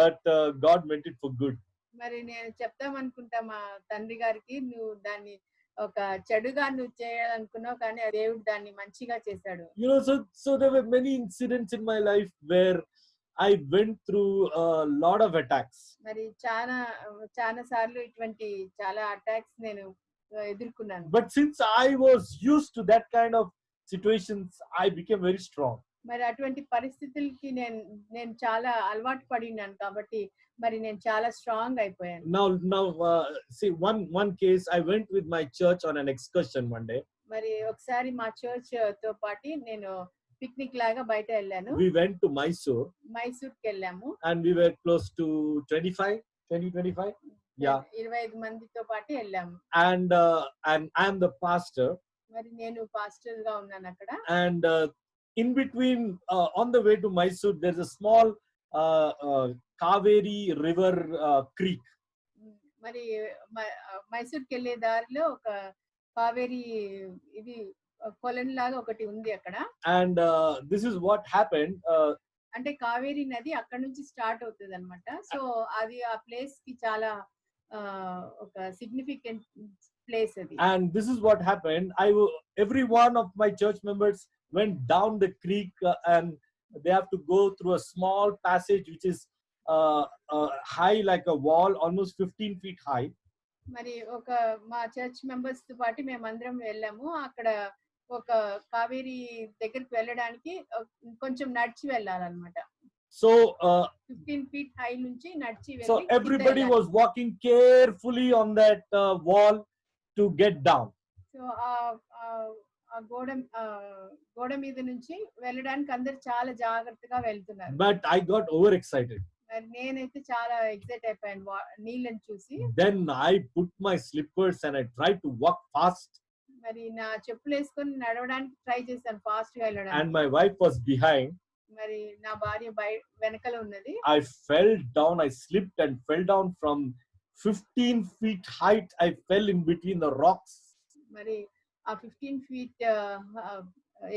but God meant it for good. మరి నేను చెప్తాం అనుకుంటా మా తండ్రి గారికి, నువ్వు దాన్ని ఒక చెడుగా నువ్వు చేయాలనుకున్నావు కానీ దేవుడు దాన్ని మంచిగా చేశాడు. You know, so there were many incidents in my life where I went through a lot of attacks. మరి చాలా సార్లు ఇటువంటి చాలా అటాక్స్ నేను ఎదుర్కొన్నాను. But since I was used to that kind of situations, I became very strong. మరి అటువంటి పరిస్థితులకి నేను చాలా అలవాటు పడినాను కాబట్టి మరి నేను చాలా స్ట్రాంగ్ అయిపోయాను. Now see, one case, I went with my church on an excursion one day. మరి ఒకసారి మా చర్చ్ తో పాటు నేను పిక్నిక్ లాగా బయట వెళ్ళాను. We went to Mysore. మైసూర్కి వెళ్ళాము. And we were close to 25. Yeah. 25 మందితో పాటు వెళ్ళాము. And I am the pastor. మరి నేను పాస్టర్ గా ఉన్నాను అక్కడ. And in between, on the way to Mysore, there's a small Kaveri River creek. మరి మైసూర్కి వెళ్ళే దారిలో ఒక కావేరి ఇది కొలను లాగా ఒకటి ఉంది అక్కడ. And this is what happened. అంటే కావేరి నది అక్కడ నుంచి స్టార్ట్ అవుతుంది అన్నమాట. సో అది ఆ ప్లేస్ కి చాలా ఒక సిగ్నిఫికెంట్ ప్లేస్ అది. And this is what happened. Every one of my church members went down the creek and they have to go through a small passage which is high like a wall, almost 15 feet high. మరి ఒక మా church members తో పాటు మేమందరం వెళ్ళాము. అక్కడ ఒక కావేరి దగ్గరికి వెళ్ళడానికి కొంచెం నడిచి వెళ్ళాలన్నమాట. So 15 feet హై నుంచి నడిచి వెళ్ళి. So everybody was walking carefully on that wall to get down. So ఆ గోడ మీద నుంచి వెళ్ళడానికి అందరు చాలా జాగ్రత్తగా వెళ్తున్నారు. But I got overexcited. మరి నేనైతే చాలా ఎక్సైట్ అయిపోయాను నీళ్ళని చూసి. Then I put my slippers and I tried to walk fast. మరి నా చెప్పులు వేసుకొని నడవడానికి ట్రై చేశాను, ఫాస్ట్ గా వెళ్ళడానికి. And my wife was behind. మరి నా భార్య వెనకల ఉన్నది. I fell down. I slipped and fell down from 15 feet height. I fell in between the rocks. మరి ఆ 15 feet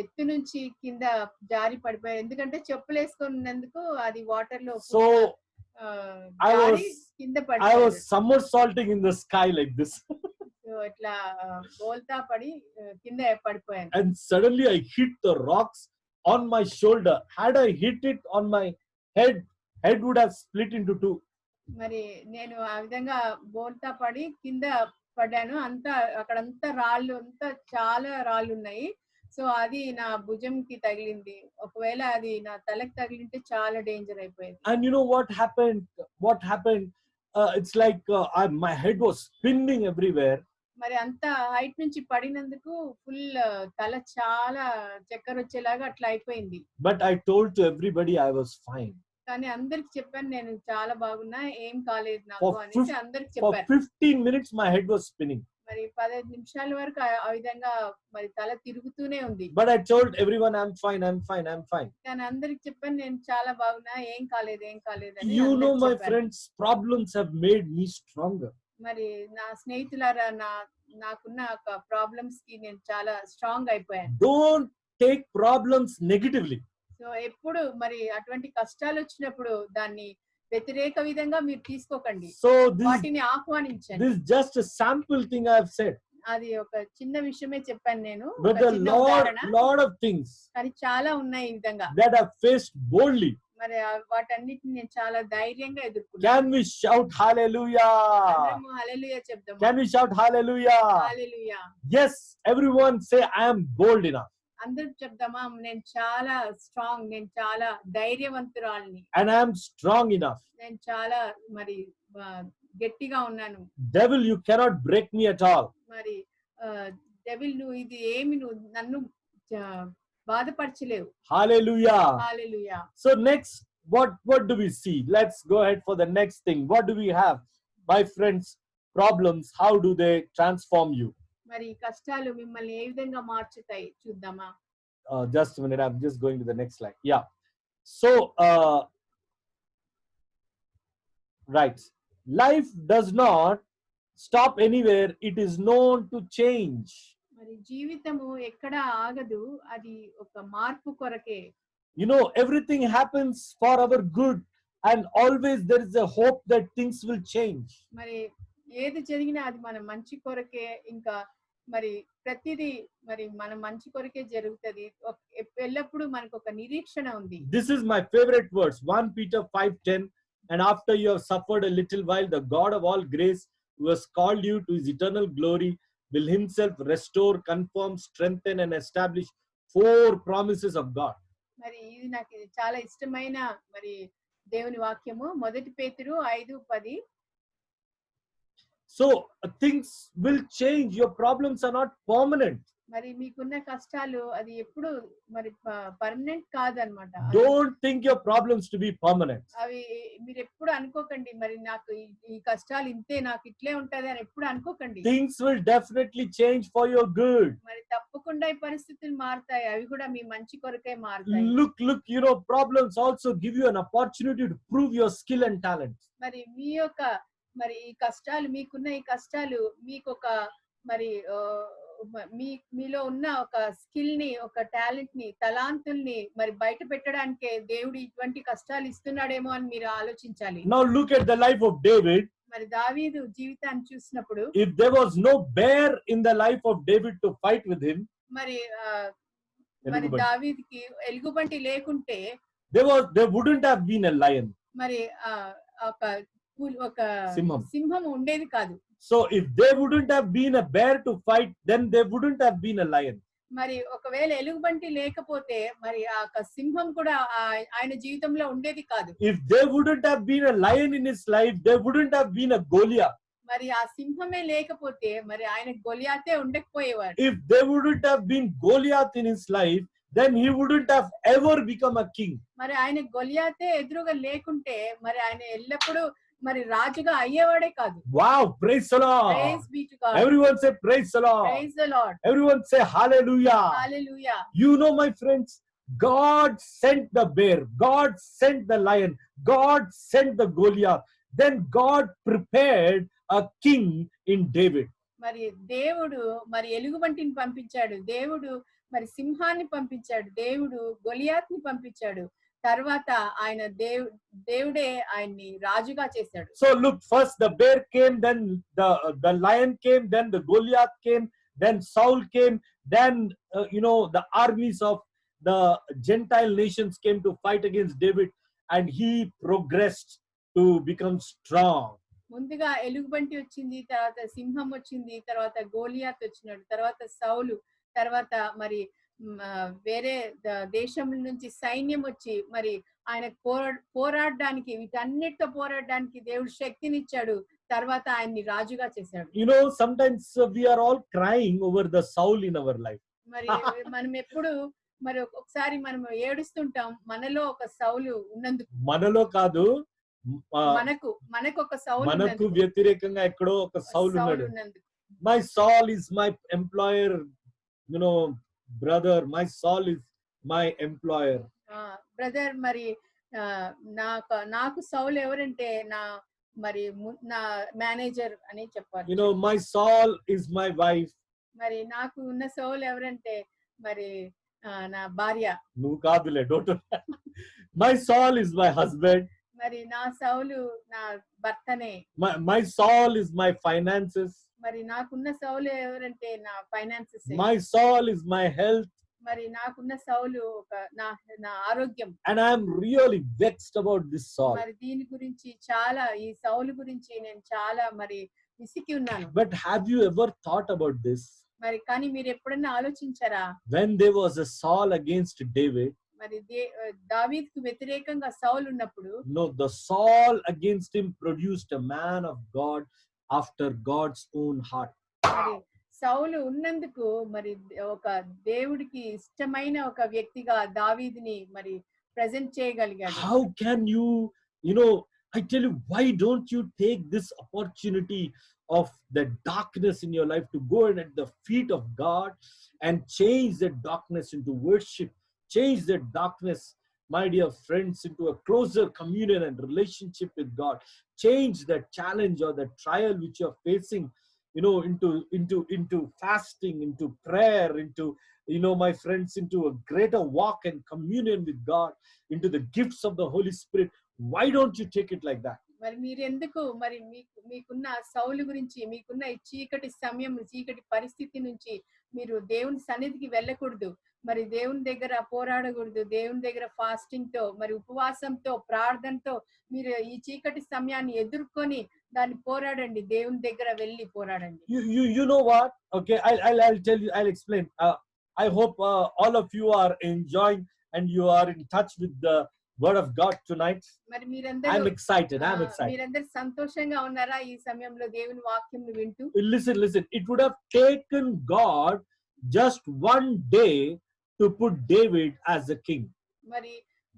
ఎత్తు నుంచి కింద జారి పడిపోయాను, ఎందుకంటే చెప్పులు వేసుకున్నందుకు అది వాటర్ లో. So కింద I was somersaulting in the sky like this. So ఇట్లా బోల్తా పడి కింద పడిపోయాను. And suddenly I hit the rocks on my shoulder. Had I hit it on my head would have split into two. మరి నేను ఆ విధంగా బోల్తా పడి కింద పడ్డాను. అంతా అక్కడంతా రాళ్ళు, అంతా చాలా రాళ్ళు ఉన్నాయి. సో అది నా భుజంకి తగిలింది. ఒకవేళ అది నా తలకి తగిలింటే చాలా డేంజర్ అయిపోయేది. And you know what happened? What happened? It's like my head was spinning everywhere. మరి అంత హైట్ నుంచి పడినందుకు ఫుల్ తల చాలా చక్కర వచ్చేలాగా అట్లా అయిపోయింది. But I told to everybody I was fine. కానీ అందరికి చెప్పాను నేను చాలా బాగున్నా, ఏం కాలేదు నాకు For అనేసి అందరికి For చెప్పాను. 15 minutes my head was spinning. మరి 15 నిమిషాల వరకు ఆ విధంగా మరి తల తిరుగుతూనే ఉంది. But I told everyone I'm fine, I'm fine, I'm fine. కానీ అందరికి చెప్పాను నేను చాలా బాగున్నా, ఏం కాలేదు అని. You know, అందరికి my చెప్పాను. friends, problems have made me stronger. మరి నా స్నేహితులారా నాకున్న ఒక ప్రాబ్లమ్స్ కి నేను చాలా స్ట్రాంగ్ అయిపోయాను. Don't take problems negatively. So ఎప్పుడు మరి అటువంటి కష్టాలు వచ్చినప్పుడు దాన్ని వ్యతిరేక విధంగా మీరు తీసుకోకండి, So this వాటిని ఆహ్వానించండి. is just a sample thing I have said. అది ఒక చిన్న విషయమే చెప్పాను నేను, But ఒక the చిన్న ఉదాహరణ. lot of things కానీ చాలా ఉన్నాయి ఈ విధంగా. that I've faced boldly. మరి వాటన్నిటిని నేను చాలా ధైర్యంగా ఎదుర్కొన్నాను. Can we shout hallelujah? అందరము హల్లెలూయా చెప్దాము. Can we shout hallelujah? Hallelujah. Yes, everyone say I am bold enough. అందరూ చెప్దామా, నేను చాలా స్ట్రాంగ్, నేను చాలా ధైర్యవంతురాలిని, And I am strong enough. నేను చాలా మరి గట్టిగా ఉన్నాను. Devil, you cannot break me at all. మరి డెవిల్ నువ్వు నన్ను బాధపరచలేవు. Hallelujah. Hallelujah. So next, what do we see? Let's go ahead for the next thing. What do we have? My friends, problems, how do they transform you? మరి కష్టాలు మిమ్మల్ని ఏ విధంగా మార్చుతాయి చూద్దామా. Just a minute, I'm just going to the next slide. Yeah. So, right. Life does not stop anywhere. It is known to change. మరి జీవితము ఎక్కడ ఆగదు, అది ఒక మార్పు కొరకే. You know, everything happens for our good, and always there is a hope that things will change. మరి ఏది జరిగినా అది మన మంచి కొరకే. ఇంకా మరి ప్రతిదీ మరి మన మంచి కొరకే జరుగుతుంది. ఎల్లప్పుడూ మనకు ఒక నిరీక్షణ ఉంది. This is my favorite verse, 1 Peter 5:10. And after you have suffered a little while, the God of all grace, who has called you to his eternal glory, will himself restore, confirm, strengthen, and establish 4 promises of God. మరి ఇది నాకు చాలా ఇష్టమైన మరి దేవుని వాక్యము. 1 పేతురు 5:10. So things will change. Your problems are not permanent. మరి మీకున్న కష్టాలు అది ఎప్పుడు మరి పర్మనెంట్ కాదనమాట. Don't think your problems to be permanent. అవి మీరు ఎప్పుడు అనుకోకండి మరి నాకు ఈ కష్టాలు ఇంతే, నాకు ఇట్లే ఉంటది అని ఎప్పుడు అనుకోకండి. Things will definitely change for your good. మరి తప్పకుండా ఈ పరిస్థితులు మారుతాయి, అవి కూడా మీ మంచి కొరకే మారుతాయి. Look, you know, problems also give you an opportunity to prove your skill and talent. మరి మీ యొక్క మరి ఈ కష్టాలు, మీకున్న ఈ కష్టాలు మీకు ఒక మరి మీలో ఉన్న ఒక స్కిల్ ని, ఒక టాలెంట్ ని, తలాంతుల్ని మరి బయట పెట్టడానికే దేవుడు ఇటువంటి కష్టాలు ఇస్తున్నాడేమో అని మీరు ఆలోచించాలి. Now look at the life of David. మరి దావీదు జీవితాన్ని చూసినప్పుడు, if there was no bear in the life of David to fight with him, మరి దావీదుకి ఎలుగుబంటి లేకుంటే there wouldn't have been a lion. మరి ఒక సింహం ఉండేది కాదు. So if there wouldn't have been a bear to fight, then there wouldn't have been a lion. మరి ఒకవేళ ఎలుగుబంటి లేకపోతే మరి ఆ సింహం కూడా ఆయన జీవితంలో ఉండేది కాదు. If there wouldn't have been a lion in his life, there wouldn't have been a Goliath. మరి ఆ సింహమే లేకపోతే మరి ఆయన గొలియాతే ఉండకపోయేవాడు. If there wouldn't have been Goliath in his life, then he wouldn't have ever become a king. మరి ఆయన గొలియాతే ఎదురుగా లేకుంటే మరి ఆయన ఎల్లప్పుడూ మరి రాజుగా అయ్యేవాడే కాదు. Wow, praise the Lord. Praise be to God. Everyone say praise the Lord. Praise the Lord. Everyone say hallelujah. Hallelujah. You know, my friends, God sent the bear, God sent the lion, God sent the Goliath. Then God prepared a king in David. మరి దేవుడు మరి ఎలుగుబంటిని పంపించాడు, దేవుడు మరి సింహాన్ని పంపించాడు, దేవుడు గొలియాత్ని పంపించాడు. తర్వాత ఆయన దేవుడే ఆయన్ని రాజుగా చేశాడు. So look, first the bear came, then the lion came, then the Goliath came, then Saul came, then the armies of the Gentile nations came to fight against David, and he progressed to become strong. ముందుగా ఎలుగుబంటి వచ్చింది, తర్వాత సింహం వచ్చింది, తర్వాత Goliath వచ్చినాడు, తర్వాత సౌలు, తర్వాత మరి వేరే దేశం నుంచి సైన్యం వచ్చి మరి ఆయన పోరాడడానికి వీటన్నిటితో పోరాడడానికి దేవుడు శక్తినిచ్చాడు. తర్వాత ఆయన్ని రాజుగా చేశాడు. You know, sometimes we are all crying over the Saul in our life. మరి మనం ఎప్పుడు మరి ఒకసారి మనం ఏడుస్తుంటాం మనలో ఒక సౌలు ఉన్నందుకు. మనలో కాదు, మనకు ఒక సౌలు మనకు వ్యతిరేకంగా ఎక్కడో ఒక సౌలు ఉన్నాడు. My Saul is my employer, you know, brother. My Saul is my employer. Brother, మరి నాకు సౌలు ఎవరంటే నా మేనేజర్ అని చెప్పాలి. You know, my Saul is my wife. మరి నాకు ఉన్న సౌలు ఎవరంటే మరి నా భార్య. నువ్వు కాదులే, don't. My Saul is my husband. మరి నా సౌలు నా భర్తనే. My Saul is my finances. మరి నాకున్న సౌలు ఎవరంటే నా finances. My Saul is my health. మరి నాకున్న సౌలు నా ఆరోగ్యం. And I am really vexed about this Saul. మరి దీని గురించి ఈ సౌలు గురించి నేను చాలా మరి విసికి ఉన్నాను. But have you ever thought about this? మరి కానీ మీరు ఎప్పుడైనా ఆలోచించారా? When there was a Saul against David, మరి దావీదుకు వ్యతిరేకంగా సౌలు ఉన్నప్పుడు, no, the Saul against him produced a man of God after God's own heart. మరి సౌలు ఉన్నందుకు మరి ఒక దేవుడికి ఇష్టమైన ఒక వ్యక్తిగా దావీదుని మరి ప్రెజెంట్ చేయగలిగాడు. How can you know, I tell you, why don't you take this opportunity of the darkness in your life to go in at the feet of God and change that darkness into worship, change that darkness, my dear friends, into a closer communion and relationship with God, change that challenge or the trial which you are facing, you know, into fasting, into prayer, into, you know, my friends, into a greater walk and communion with God, into the gifts of the Holy Spirit. Why don't you take it like that? మరి మీరు ఎందుకు మరి మీకున్న సౌలు గురించి, మీకున్న ఈ చీకటి సమయం, చీకటి పరిస్థితి నుంచి మీరు దేవుని సన్నిధికి వెళ్ళకూడదు, మరి దేవుని దగ్గర పోరాడకూడదు, దేవుని దగ్గర ఫాస్టింగ్ తో మరి ఉపవాసంతో ప్రార్థనతో మీరు ఈ చీకటి సమయాన్ని ఎదుర్కొని దాన్ని పోరాడండి, దేవుని దగ్గర వెళ్ళి పోరాడండి. You know what? Okay, I'll tell you, I'll explain. I hope all of you are enjoying and you are in touch with the word of God tonight. మరి మీరందరూ I'm excited. మీరందరూ సంతోషంగా ఉన్నారా ఈ సమయంలో దేవుని వాక్యంను వింటూ? Listen. It would have taken God just one day to put David as a king. మరి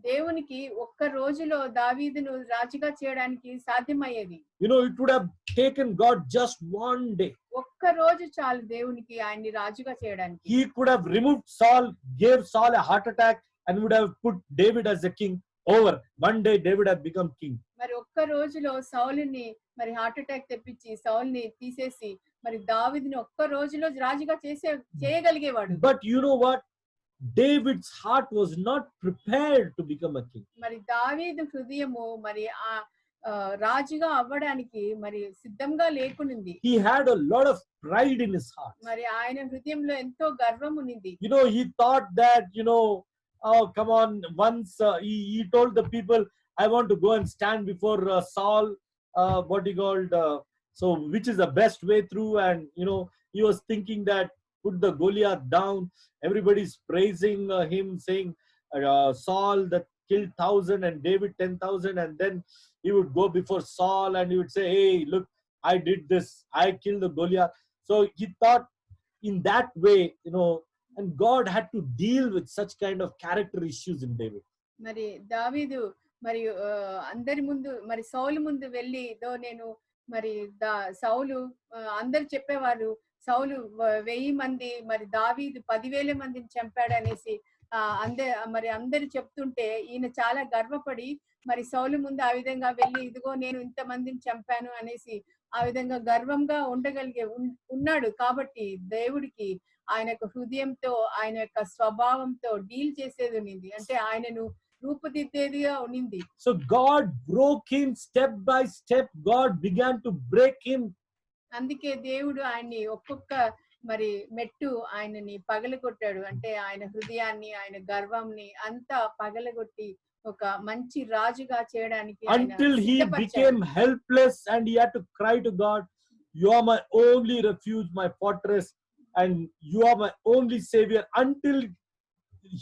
దేవునికి ఒక్క రోజులో దావీదును రాజుగా చేయడానికి సాధ్యమయ్యేది. You know, it would have taken God just one day. ఒక్క రోజు చాలు దేవునికి ఆయన్ని రాజుగా చేయడానికి. He could have removed Saul, gave Saul a heart attack, and would have put David as a king. Over one day David had become king. మరి ఒక్క రోజులో సౌలుని మరి హార్ట్ అటాక్ తెప్పించి సౌలుని తీసేసి మరి దావీదుని ఒక్క రోజులో రాజుగా చేయగలిగేవాడు. But you know what? David's heart was not prepared to become a king. మరి దావీదు హృదయము మరి రాజుగా అవ్వడానికి మరి సిద్ధంగా లేకునింది. He had a lot of pride in his heart. మరి ఆయన హృదయంలో ఎంతో గర్వం ఉన్నది. You know, he thought that, you know, oh, come on, once he told the people, I want to go and stand before Saul, what he called, so which is the best way through, and you know, he was thinking that put the Goliath down. Everybody's praising him, saying Saul that killed 1,000 and David 10,000, and then he would go before Saul and he would say, hey, look, I did this, I killed the Goliath. So he thought in that way, you know, and God had to deal with such kind of character issues in David. మరి దావీదు మరి అందరి ముందు మరి సౌలు ముందు వెళ్ళి నేను మరి సౌలు అందరు చెప్పేవారు సౌలు 1000 మంది మరి దావీదు 10,000 మందిని చంపాడు అనేసి అందరు చెప్తుంటే ఈయన చాలా గర్వపడి మరి సౌలు ముందు ఆ విధంగా వెళ్ళి ఇదిగో నేను ఇంత మందిని చంపాను అనేసి ఆ విధంగా గర్వంగా ఉన్నాడు. కాబట్టి దేవుడికి ఆయన యొక్క హృదయంతో ఆయన యొక్క స్వభావంతో డీల్ చేసేది ఉన్నింది, అంటే ఆయనను రూపుదిద్దేదిగా ఉన్నింది. So God broke him step by step. God began to break him. అందుకే దేవుడు ఆయన్ని ఒక్కొక్క మరి మెట్టు ఆయనని పగలగొట్టాడు, అంటే ఆయన హృదయాన్ని ఆయన గర్వంని అంతా పగలగొట్టి ఒక మంచి రాజుగా చేయడానికి. Until he became helpless and he had to cry to God, you are my only refuge, my fortress. and you are my only savior. Until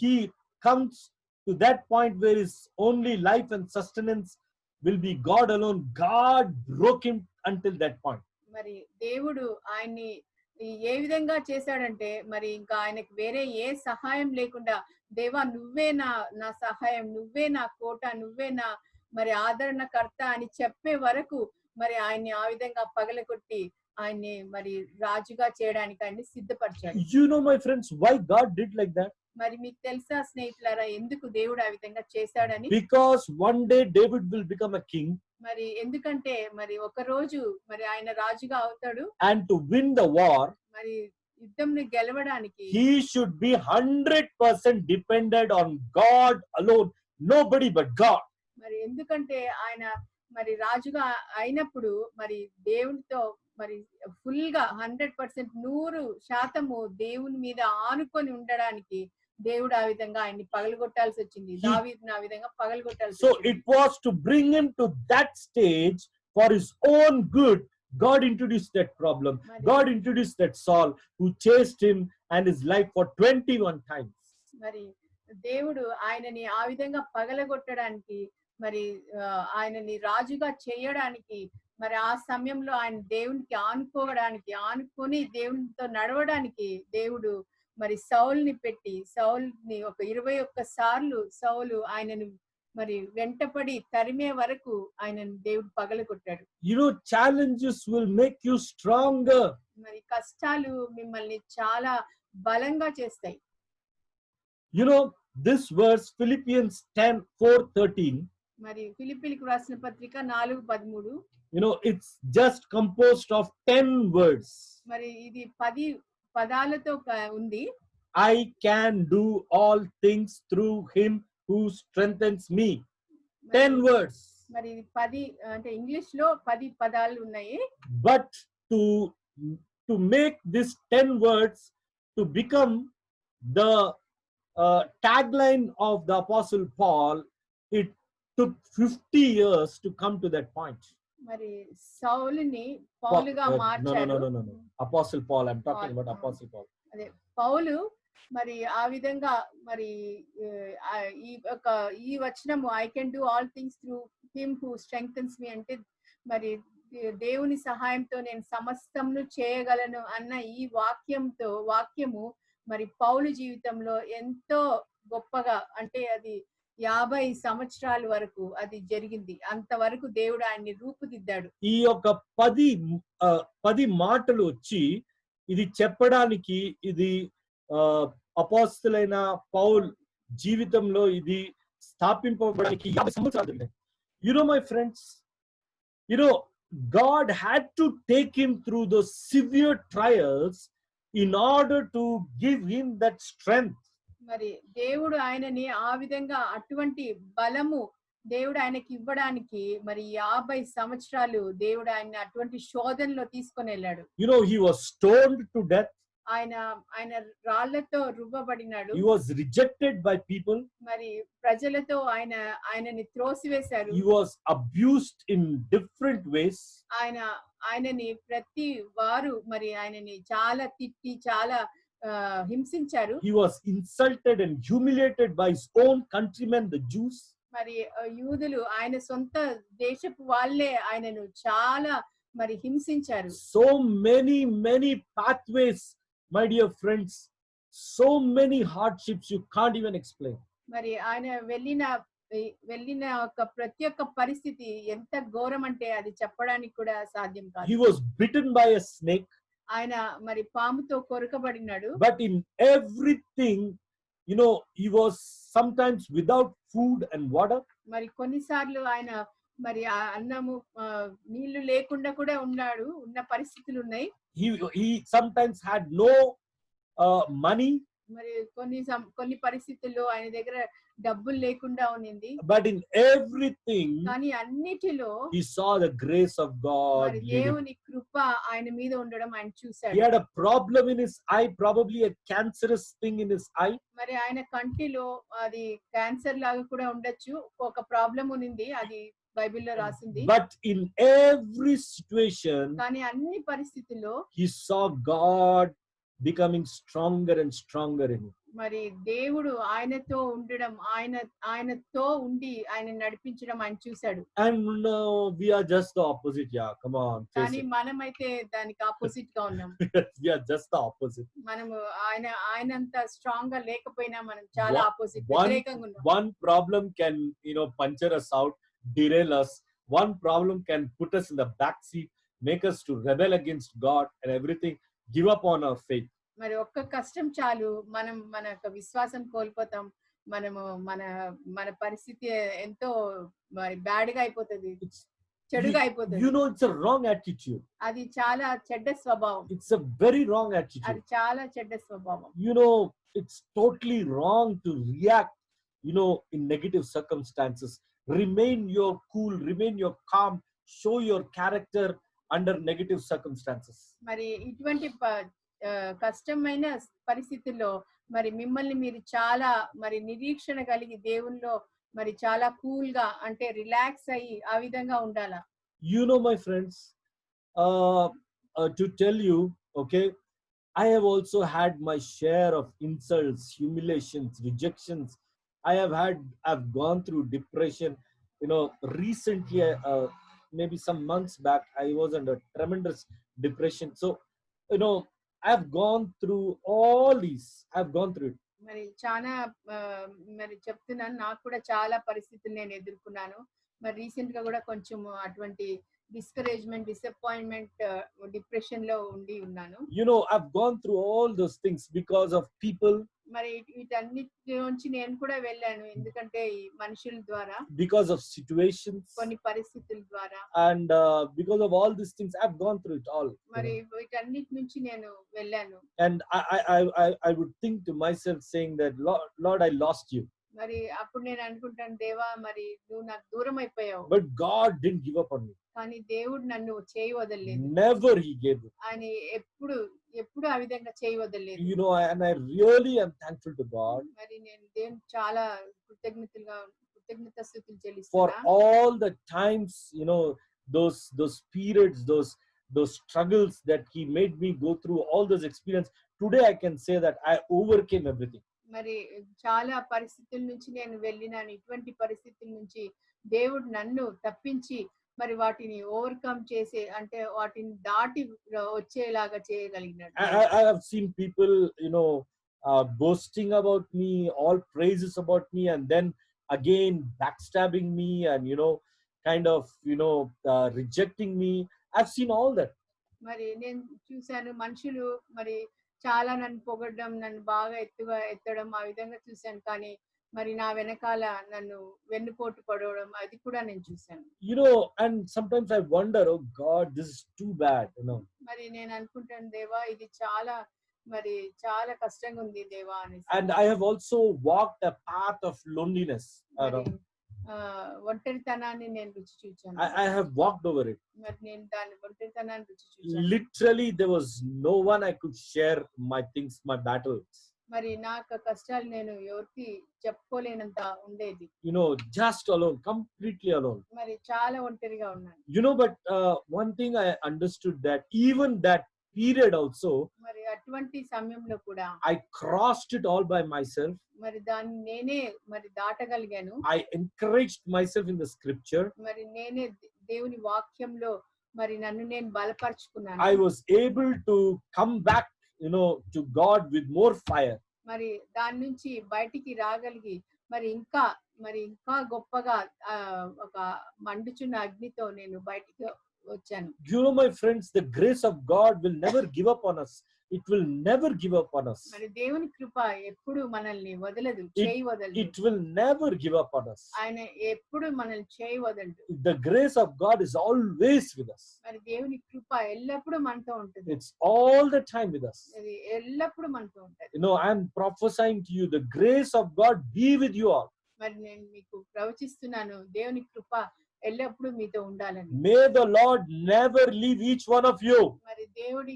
he comes to that point where his only life and sustenance will be God alone, God broke him until that point. మరి దేవుడు ఆయన్ని ఏ విధంగా చేశాడంటే మరి ఇంకా ఆయనకి వేరే ఏ సహాయం లేకుండా, దేవా నువ్వే నా సహాయం, నువ్వే నా కోట, నువ్వే నా మరి ఆదరణకర్త అని చెప్పే వరకు మరి ఆయన్ని ఆ విధంగా పగలగొట్టి ఆయన్ని మరి రాజుగా చేయడానికి ఆయన్ని సిద్ధపరిచాడు. You know, my friends, why God did like that? మరి మీకు తెలుసా స్నేహితులారా, ఎందుకు దేవుడు ఆ విధంగా చేశాడని? Because one day David will become a king, మరి ఎందుకంటే మరి ఒక రోజు మరి ఆయన రాజుగా అవుతాడు. and to win the war మరి యుద్ధంని గెలవడానికి he should be 100% dependent on God alone, nobody but God. మరి ఎందుకంటే ఆయన మరి రాజుగా అయినప్పుడు మరి దేవునితో మరి ఫుల్ గా 100% 100% దేవుని మీద ఆనుకొని ఉండడానికి దేవుడు ఆ విధంగా ఆయన్ని పగలగొట్టాల్సి వచ్చింది. దావీదుని ఆ విధంగా పగలగొట్టాల్సి So వచ్చింది. it was to bring him to that stage for his own good. God introduced that problem. God introduced that Saul who chased him and his life for 21 times. మరి దేవుడు ఆయనని ఆ విధంగా పగలగొట్టడానికి మరి ఆయనని రాజుగా చేయడానికి మరి ఆ సమయంలో ఆయన దేవునికి ఆనుకొని దేవునితో నడవడానికి దేవుడు మరి సౌల్ని పెట్టి, సౌల్ని ఒక 21 సార్లు సౌలు ఆయనను మరి వెంటపడి తరిమే వరకు ఆయనను దేవుడు పగలగొట్టాడు. You know, challenges will make you stronger. మరి కష్టాలు మిమ్మల్ని చాలా బలంగా చేస్తాయి. You know, this verse, Philippians 10:4-13, మరి ఫిలిప్పీలకు రాసిన పత్రిక 4:13, you know, it's just composed of 10 words. మరి ఇది 10 పదాలతో ఉంది. I can do all things through him who strengthens me. 10 words. మరి ఇది 10 అంటే ఇంగ్లీష్ లో 10 పదాలు ఉన్నాయి. But to make this 10 words to become the tagline of the Apostle Paul, it took 50 years to come to that point. మరి సౌలుని పౌలుగా మార్చారు. No. Apostle Paul, I'm talking about Apostle Paul. అదే పౌలు మరి ఆ విధంగా మరి ఈ వచనము I can do all things through him who strengthens me అంటే మరి దేవుని సహాయంతో నేను సమస్తమును చేయగలను అన్న ఈ వాక్యము మరి పౌలు జీవితంలో ఎంతో గొప్పగా, అంటే అది 50 సంవత్సరాల వరకు అది జరిగింది. అంతవరకు దేవుడు ఆయన్ని రూపుదిద్దాడు. ఈ యొక్క 10 మాటలు వచ్చి ఇది చెప్పడానికి, ఇది అపోస్తలుడైన పౌల్ జీవితంలో ఇది స్థాపింపబడడానికి 50 సంవత్సరాలు జరిగాయి. You know, my friends, you know, God had to take him through those severe trials in order to give him that strength. మరి దేవుడు ఆయనని ఆ విధంగా అటువంటి బలము దేవుడు ఆయనకి ఇవ్వడానికి మరి 50 సంవత్సరాలు దేవుడు ఆయన అటువంటి శోధనలో తీసుకొని వెళ్ళాడు. You know, he was stoned to death. ఆయన రాళ్లతో రువ్వబడినాడు. He was rejected by people. మరి ప్రజలతో ఆయనని త్రోసివేశారు. He was abused in different ways. ఆయనని ప్రతి వారు మరి ఆయనని చాలా తిట్టి చాలా హింసించారు. He was insulted and humiliated by his own countrymen, the Jews. మరి యూదులు ఆయన సొంత దేశపు వాళ్ళే ఆయనను చాలా మరి హింసించారు. So many pathways, my dear friends, so many hardships you can't even explain. మరి ఆయన వెళ్ళిన ఒక ప్రతి ఒక్క పరిస్థితి ఎంత ఘోరం అంటే అది చెప్పడానికి కూడా సాధ్యం కాదు. He was bitten by a snake. ఆయన మరి పాముతో కొరకబడినాడు. But in everything, you know, he was sometimes without food and water. మరి కొన్నిసార్లు ఆయన మరి అన్నము నీళ్లు లేకుండా కూడా ఉన్న పరిస్థితులు ఉన్నాయి. He sometimes had no money. మరి కొన్ని పరిస్థితుల్లో ఆయన దగ్గర డబ్బులు లేకుండా ఉన్నింది. But in everything, కానీ అన్నిటిలో he saw the grace of God. మరి దేవుని కృప ఆయన మీద ఉండడం ఆయన చూశాడు. He had a problem in his eye, probably a cancerous thing in his eye. మరి ఆయన కంటిలో అది క్యాన్సర్ లాగా కూడా ఉండొచ్చు, ఒక ప్రాబ్లం ఉంది, అది బైబిల్లో రాసింది. But in every situation, కానీ అన్ని పరిస్థితుల్లో he saw God becoming stronger and stronger in him. మరి దేవుడు ఆయనతో ఉండడం, ఆయనతో ఉండి ఆయన నడిపించడం ఆయన చూశాడు. And we are just the opposite. Yeah, come on, face కానీ it. మనమైతే దానికి ఆపోజిట్ గా ఉన్నాం. We are just the opposite. మనము ఆయనంత స్ట్రాంగ్ గా లేకపోయినా మనం చాలా ఆపోజిట్, One, వ్యతిరేకంగా ఉన్నాం. one problem can, puncture us out, derail us. One problem can put us in the back seat, make us to rebel against God and everything, give up on our faith. మరి ఒక్క కష్టం చాలు, మనం మన యొక్క విశ్వాసం కోల్పోతాం. మనము మన పరిస్థితి ఎంతో మరి బ్యాడ్ గా అయిపోతుంది, చెడుగా అయిపోతుంది. It's a wrong attitude. అది చాలా చెడ్డ స్వభావం. It's a very wrong అది attitude. చాలా చెడ్డ స్వభావం. It's totally wrong to react, in negative circumstances. Remain your cool, remain your calm, show your character under negative circumstances. మరి ఇటువంటి కష్టమైన పరిస్థితుల్లో మరి మిమ్మల్ని మీరు చాలా మరి నిరీక్షణ కలిగి దేవునిలో మరి చాలా కూల్ గా, అంటే రిలాక్స్ అయ్యి ఆ విధంగా ఉండాలా. My friends, to tell you, okay, I have also had my share of insults, humiliations, rejections. I've gone through depression. Recently, maybe some months back, I was under tremendous depression. So, I've gone through all these. I've gone through it. మరి చాలా మరి చెప్తున్నాను, నాకు కూడా చాలా పరిస్థితులు నేను ఎదుర్కొన్నాను. మరి రీసెంట్ గా కూడా కొంచెం అటువంటి డిస్కరేజ్మెంట్, డిసప్పాయింట్మెంట్, డిప్రెషన్ లో ఉండి ఉన్నాను. I've gone through all those things because of people. మరి వీటన్నిటి నుంచి నేను కూడా వెళ్ళాను, ఎందుకంటే ఈ మనుషుల ద్వారా, because of situations, కొన్ని పరిస్థితుల ద్వారా, and because of all these things, I've gone through it all. మరి వీటన్నిటి నుంచి నేను వెళ్ళాను. And I would think to myself saying that, Lord, I lost you. మరి అప్పుడు నేను అనుకుంటాను, దేవా మరి నువ్వు నాకు దూరం అయిపోయావు. But God didn't give up on me. కానీ దేవుడు నన్ను చేయి వదలలేదు. Never He gave up. ఆయన ఎప్పుడు ఆ విధంగా చేయి వదలలేదు. And I really am thankful to God. మరి నేను దేవునికి చాలా కృతజ్ఞతాస్తుతులు for చెల్లిస్తున్నా. all the times, those periods, those struggles that He made me go through, all those experience. Today I can say that I overcame everything. మరి చాలా పరిస్థితుల నుంచి నేను వెళ్ళినాను. ఇటువంటి పరిస్థితుల నుంచి దేవుడు నన్ను తప్పించి మరి వాటిని ఓవర్కమ్ చేసే, అంటే వాటిని దాటి వచ్చేలాగా చేయగలిగినాడు. I have seen people, boasting about me, all praises about me, and then again backstabbing me and kind of rejecting me. I've seen all that. మరి నేను చూశాను, మనుషులు మరి చాలా నన్ను పొగడడం, నన్ను బాగా ఎత్తడం, ఆ విధంగా చూశాను. కానీ మరి నా వెనకాల నన్ను వెన్నుపోటు పడవడం, అది కూడా నేను చూశాను. And sometimes I wonder, oh God, this is too bad. మరి నేను అనుకుంటాను, దేవా ఇది చాలా కష్టంగా ఉంది దేవా అని. And I have also walked a path of loneliness. ఒంటరితనాన్ని నేను రుచి చూచాను. I have walked over it. మరి నేను దాని ఒంటరితనాన్ని రుచి చూచాను. Literally, there was no one I could share my things, my battles. మరి నాకు కష్టాలు నేను ఎవరికి చెప్పుకోలేనంత ఉండేది. Just alone, completely alone. మరి చాలా ఒంటరిగా ఉన్నాను. But one thing I understood, that even that period also, మరి అటువంటి సమయంలో కూడా I crossed it all by myself. మరి దాన్ని నేనే మరి దాటగలిగాను. I encouraged myself in the scripture. మరి నేనే దేవుని వాక్యంలో మరి నన్ను నేను బలపరుచుకున్నాను. I was able to come back, to God with more fire. మరి దాని నుంచి బయటికి రాగలిగి మరి ఇంకా గొప్పగా ఒక మండుచున్న అగ్నితో నేను బయటికి వచ్చాను. My friends, the grace of God will never give up on us. It will never give up on us. మరి దేవుని కృప ఎప్పుడు మనల్ని వదలదు, చేయి వదలదు. It will never give up on us. ఆయన ఎప్పుడు మనల్ని చేయి వదలడు. The grace of God is always with us. మరి దేవుని కృప ఎల్లప్పుడూ మనతో ఉంటుంది. It's all the time with us. అది ఎల్లప్పుడూ మనతో ఉంటుంది. I am prophesying to you, the grace of God be with you all. మరి నేను మీకు ప్రవచిస్తున్నాను, దేవుని కృప ఎల్లప్పుడూ మీతో ఉండాలని. May the Lord never leave each one of you. మరి దేవుడి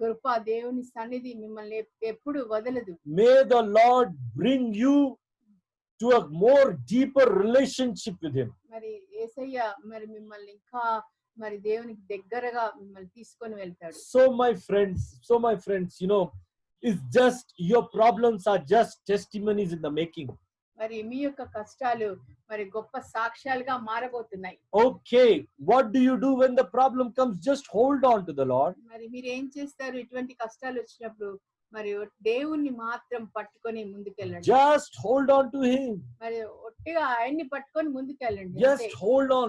కృప, దేవుని సన్నిధి మిమ్మల్ని ఎప్పుడు వదలదు. May the Lord bring you to a more deeper relationship with Him. మరి యేసయ్య మరి మిమ్మల్ని ఇంకా మరి దేవునికి దగ్గరగా మిమ్మల్ని తీసుకొని వెళ్తాడు. So my friends, is just, your problems are just testimonies in the making. మరి మీ యొక్క కష్టాలు మరి గొప్ప సాక్ష్యాలుగా మారబోతున్నాయి. Okay, what do you do when the problem comes? Just hold on to the Lord. మరి మీరు ఏం చేస్తారు ఇటువంటి కష్టాలు వచ్చినప్పుడు? మరి దేవుణ్ణి మాత్రం పట్టుకొని ముందుకెళ్ళండి. Just hold on to Him. మరి ఒట్టిగా ఆయన్ని పట్టుకొని ముందుకెళ్ళండి. Just hold on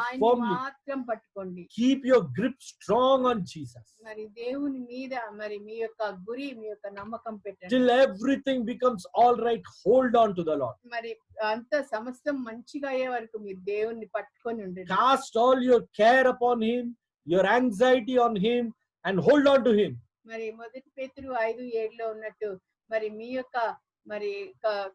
ఆయన్ని firmly. మాత్రం పట్టుకోండి. Keep your grip strong on Jesus మరి దేవుని మీద మరి మీ యొక్క గురి, మీ యొక్క నమ్మకం పెట్టండి. till everything becomes all right. Hold on to the Lord. మరి అంత సమస్తం మంచిగా అయ్యే వరకు మీరు దేవుణ్ణి పట్టుకొని ఉండండి. Cast all your care upon Him, your anxiety on Him, and hold on to Him. మరి మొదటి పేతురు 5:7 ఉన్నట్టు మరి మీ యొక్క మరి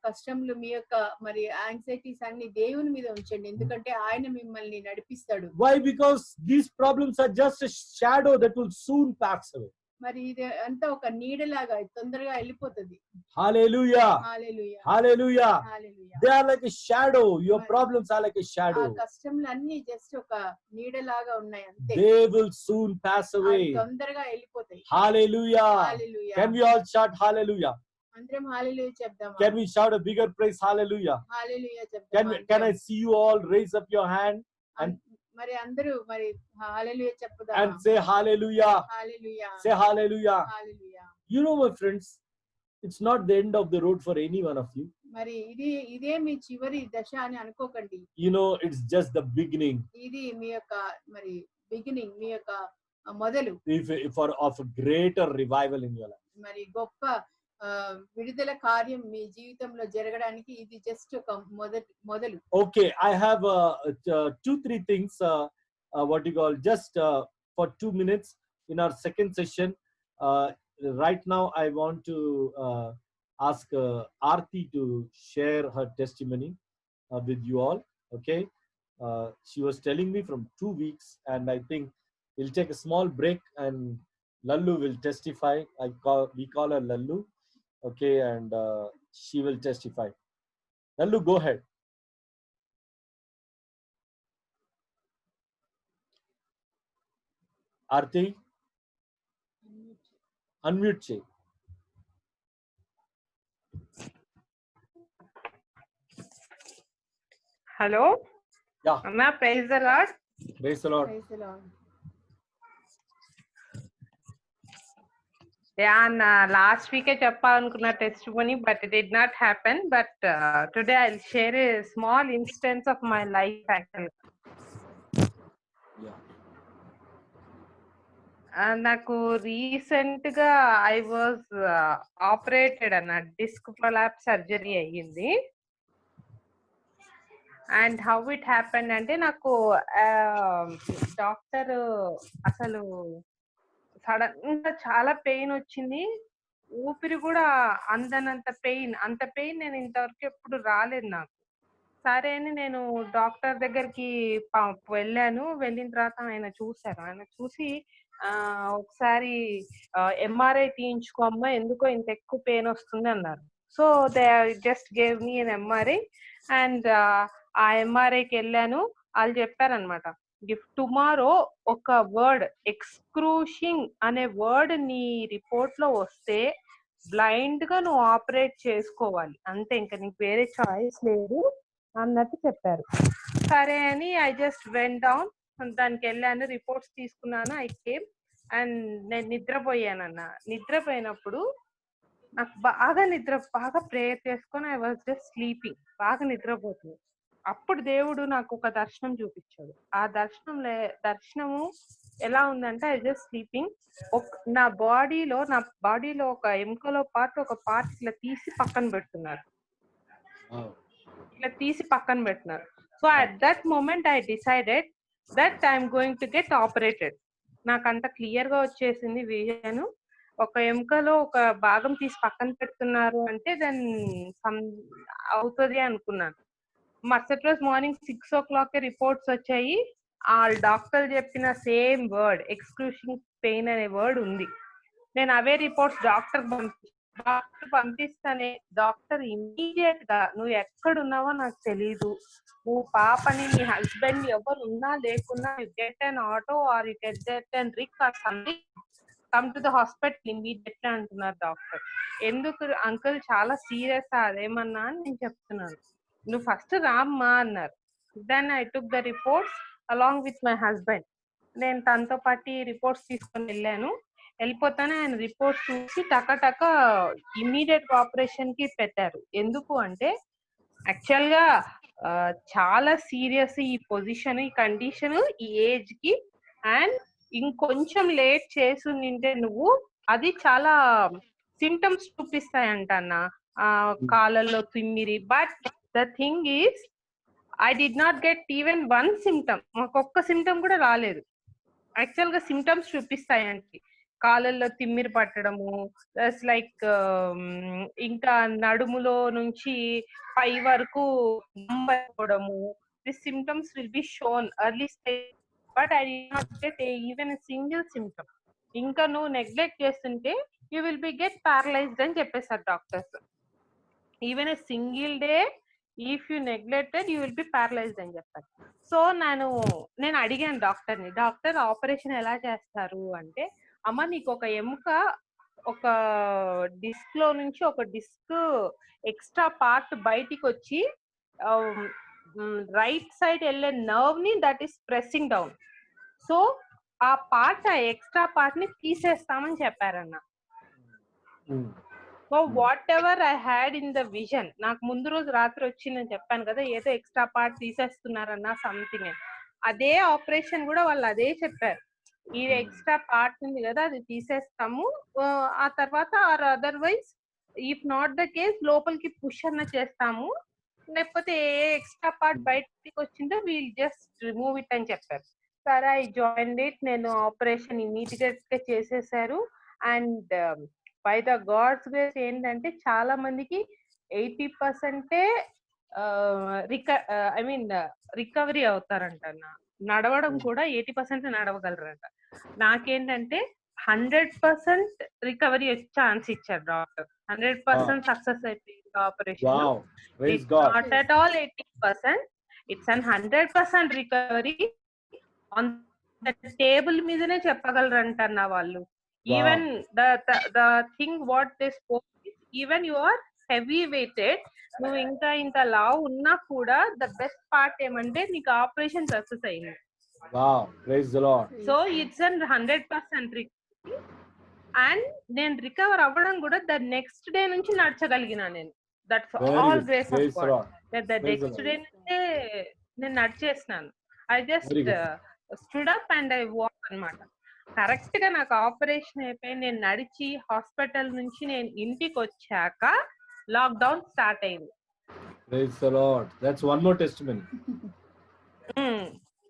కష్టములు, మీ యొక్క మరి యాంగ్జైటీస్ అన్ని దేవుని మీద ఉంచండి, ఎందుకంటే ఆయన మిమ్మల్ని నడిపిస్తాడు. Why? Because these problems are just a shadow that will soon pass away. మరి ఇది అంతా ఒక నీడలాగా తొందరగా వెళ్ళిపోతుంది. Hallelujah. Hallelujah, Hallelujah. Hallelujah. They are like a shadow. Your problems are like a ఆ shadow. కష్టములు అన్ని జస్ట్ ఒక నీడలాగా ఉన్నాయి అంతే. They will soon pass అవి away. తొందరగా వెళ్ళిపోతాయి. Hallelujah. Hallelujah. Can we all shout hallelujah? అందరం హల్లెలూయా చెప్దామా? Can we shout a bigger praise? Hallelujah. Hallelujah చెప్దామా? Can I see you all raise up your hand and మరి అందరూ మరి హల్లెలూయా చెప్పుదామా? and say hallelujah? Hallelujah, Say hallelujah. Hallelujah. You know, my friends, it's not the end of the road for any one of you. మరి ఇదే మీ చివరి దశ అని అనుకోకండి. You know, it's just the beginning. ఇది మీ యొక్క మరి బిగినింగ్, మీ యొక్క మొదలు. Of a greater revival in your life. మరి గొప్ప విడుదల కార్యం మీ జీవితంలో జరగడానికి ఇది జస్ట్ ఒక మొదలు. Okay, I have 2-3 things. What you call, just for 2 minutes in our second session. Right now, I want to ask Aarti to share her testimony with you all. Okay, she was telling me from 2 weeks, and I think we'll take a small break, and Lallu will testify. We call her Lallu. Okay, and she will testify. Lallu, go ahead. Aarti, unmute check. Hello. Yeah. Amma, praise the Lord. Praise the Lord. Praise the Lord. Yeah, last week I చెప్పాలనుకున్న testimony, but it did not happen. But today I'll share a small instance of my life actually. Yeah. నాకు recent గా I was operated అన్న disc prolapse surgery అయ్యింది. And how it happened అంటే నాకు doctor అసలు sudden గా చాలా pain వచ్చింది, ఊపిరి కూడా అందనంత పెయిన్, అంత పెయిన్ నేను ఇంతవరకు ఎప్పుడు రాలేదు నాకు. సరే అని నేను డాక్టర్ దగ్గరికి వెళ్ళాను. వెళ్ళిన తర్వాత ఆయన చూశారు. ఆయన చూసి ఒకసారి ఎంఆర్ఐ తీయించుకోమ్మా, ఎందుకో ఇంత ఎక్కువ పెయిన్ వస్తుంది అన్నారు. So they just gave me an MRI and ఆ ఎంఆర్ఐకి వెళ్ళాను. వాళ్ళు చెప్పారనమాట, ఇఫ్ టుమారో ఒక వర్డ్ ఎక్స్క్రూషింగ్ అనే వర్డ్ నీ రిపోర్ట్ లో వస్తే బ్లైండ్ గా నువ్వు ఆపరేట్ చేసుకోవాలి అంతే, ఇంకా నీకు వేరే చాయిస్ లేదు అన్నట్టు చెప్పారు. సరే అని ఐ జస్ట్ వెంట్ డౌన్, దానికి వెళ్ళాను, రిపోర్ట్స్ తీసుకున్నాను. ఐ కేమ్ అండ్ నేను నిద్రపోయానన్న. నిద్రపోయినప్పుడు నాకు బాగా ప్రేయర్ చేసుకొని ఐ వాజ్ జస్ట్ స్లీపింగ్, బాగా నిద్రపోతుంది. అప్పుడు దేవుడు నాకు ఒక దర్శనం చూపించాడు. ఆ దర్శనము ఎలా ఉందంటే, ఐ జస్ట్ స్లీపింగ్, నా బాడీలో ఒక ఎముకలో పార్ట్ ఒక పార్ట్ ఇట్లా తీసి పక్కన పెడుతున్నారు. So at that moment I decided that I'm going to get operated. నాకు అంత క్లియర్ గా వచ్చేసింది విజన్. ఒక ఎముకలో ఒక భాగం తీసి పక్కన పెడుతున్నారు అంటే దెన్ అవుతుంది అనుకున్నాను. మరుసటి రోజు మార్నింగ్ 6 o'clock రిపోర్ట్స్ వచ్చాయి. ఆ డాక్టర్ చెప్పిన సేమ్ వర్డ్ ఎక్స్క్రూషింగ్ పెయిన్ అనే వర్డ్ ఉంది. నేను అవే రిపోర్ట్స్ డాక్టర్ పంపిస్తానే డాక్టర్ ఇమ్మీడియట్ గా, నువ్వు ఎక్కడున్నావో నాకు తెలీదు, నువ్వు పాపని నీ హస్బెండ్ ఎవరు ఉన్నా లేకున్నా, you get an auto or you get an rick or something come to the hospital immediately అంటున్నారు డాక్టర్. ఎందుకు అంకుల్ చాలా సీరియస్ అదేమన్నా అని నేను చెప్తున్నాను. నువ్వు ఫస్ట్ రామ్మా అన్నారు. Then I took the reports along with my husband. నేను తనతో పాటు రిపోర్ట్స్ తీసుకొని వెళ్ళిపోతానే ఆయన రిపోర్ట్స్ చూసి టక ఇమీడియట్ ఆపరేషన్ కి పెట్టారు. ఎందుకు అంటే యాక్చువల్ గా చాలా సీరియస్ ఈ పొజిషన్, ఈ కండిషన్, ఈ ఏజ్ కి. అండ్ ఇంకొంచెం లేట్ చేసి నింటే నువ్వు అది చాలా సింటమ్స్ చూపిస్తాయంట అన్న, కాళ్ళల్లో తిమ్మిరి. But the thing is I did not get even one symptom. మాకు ఒక్క సిమ్టమ్ కూడా రాలేదు. యాక్చువల్ గా సిమ్టమ్స్ చూపిస్తాయంటే కాళ్ళల్లో తిమ్మిరి పట్టడము, లైక్ ఇంకా నడుములో నుంచి పై వరకు నమ్మడము. This symptoms will be shown early stage. But I did not get even single symptom. ఇంకా నువ్వు నెగ్లెక్ట్ చేస్తుంటే you will be get paralysed అని చెప్పేశారు doctors. Even a single day if you neglected you will be paralysed అని చెప్పారు. So నేను అడిగాను డాక్టర్ని, డాక్టర్ ఆపరేషన్ ఎలా చేస్తారు అంటే, అమ్మ నీకు ఒక ఎముక, ఒక డిస్క్ లో నుంచి ఒక డిస్క్ ఎక్స్ట్రా పార్ట్ బయటికి వచ్చి రైట్ సైడ్ వెళ్ళే నర్వ్ ని that is pressing down. So ఆ ఎక్స్ట్రా పార్ట్ ని తీసేస్తామని చెప్పారన్న. So whatever I had in the vision, నాకు ముందు రోజు రాత్రి వచ్చిందని చెప్పాను కదా, ఏదో ఎక్స్ట్రా పార్ట్ తీసేస్తున్నారన్న సంథింగ్. అదే ఆపరేషన్ కూడా వాళ్ళు అదే చెప్పారు, ఈ ఎక్స్ట్రా పార్ట్ ఉంది కదా అది తీసేస్తాము, ఆ తర్వాత or otherwise if not the case లోపలికి పుష్ అన్న చేస్తాము, లేకపోతే ఏ ఎక్స్ట్రా పార్ట్ బయటకి వచ్చిందో వీల్ జస్ట్ రిమూవ్ ఇట్ అని చెప్పారు. సరే ఐ జాయిన్ ఇట్. నేను ఆపరేషన్ ఇమీడియట్ గా చేసేసారు. And by the God's grace ఏంటంటే చాలా మందికి 80% రికవరీ అవుతారంట. నడవడం కూడా 80% నడవగలరంట. నాకేంటంటే 100% రికవరీ ఛాన్స్ ఇచ్చారు డాక్టర్. 100% సక్సెస్ అయిపోయింది operation. It's not at all 80%, it's an 100% recovery. On the table మీదనే చెప్పగలరంట అన్న వాళ్ళు. Even the thing what they spoke, even you are heavy weighted, నువ్వు ఇంకా ఇంత లావు ఉన్నా కూడా ద బెస్ట్ పార్ట్ ఏమంటే నీకు ఆపరేషన్ సక్సెస్ అయింది. So it's an 100% recovery. And నేను రికవర్ అవ్వడం కూడా ద నెక్స్ట్ డే నుంచి నడచగలిగినా నేను. That's all grace of God. The next day నుంచే నేను నడిచేసినాను. I just stood up and I walk అన్నమాట. కరెక్ట్ గా నాకు ఆపరేషన్ అయిపోయి నేను నడిచి హాస్పిటల్ నుంచి నేను ఇంటికి వచ్చాక లాక్డౌన్ స్టార్ట్ అయింది.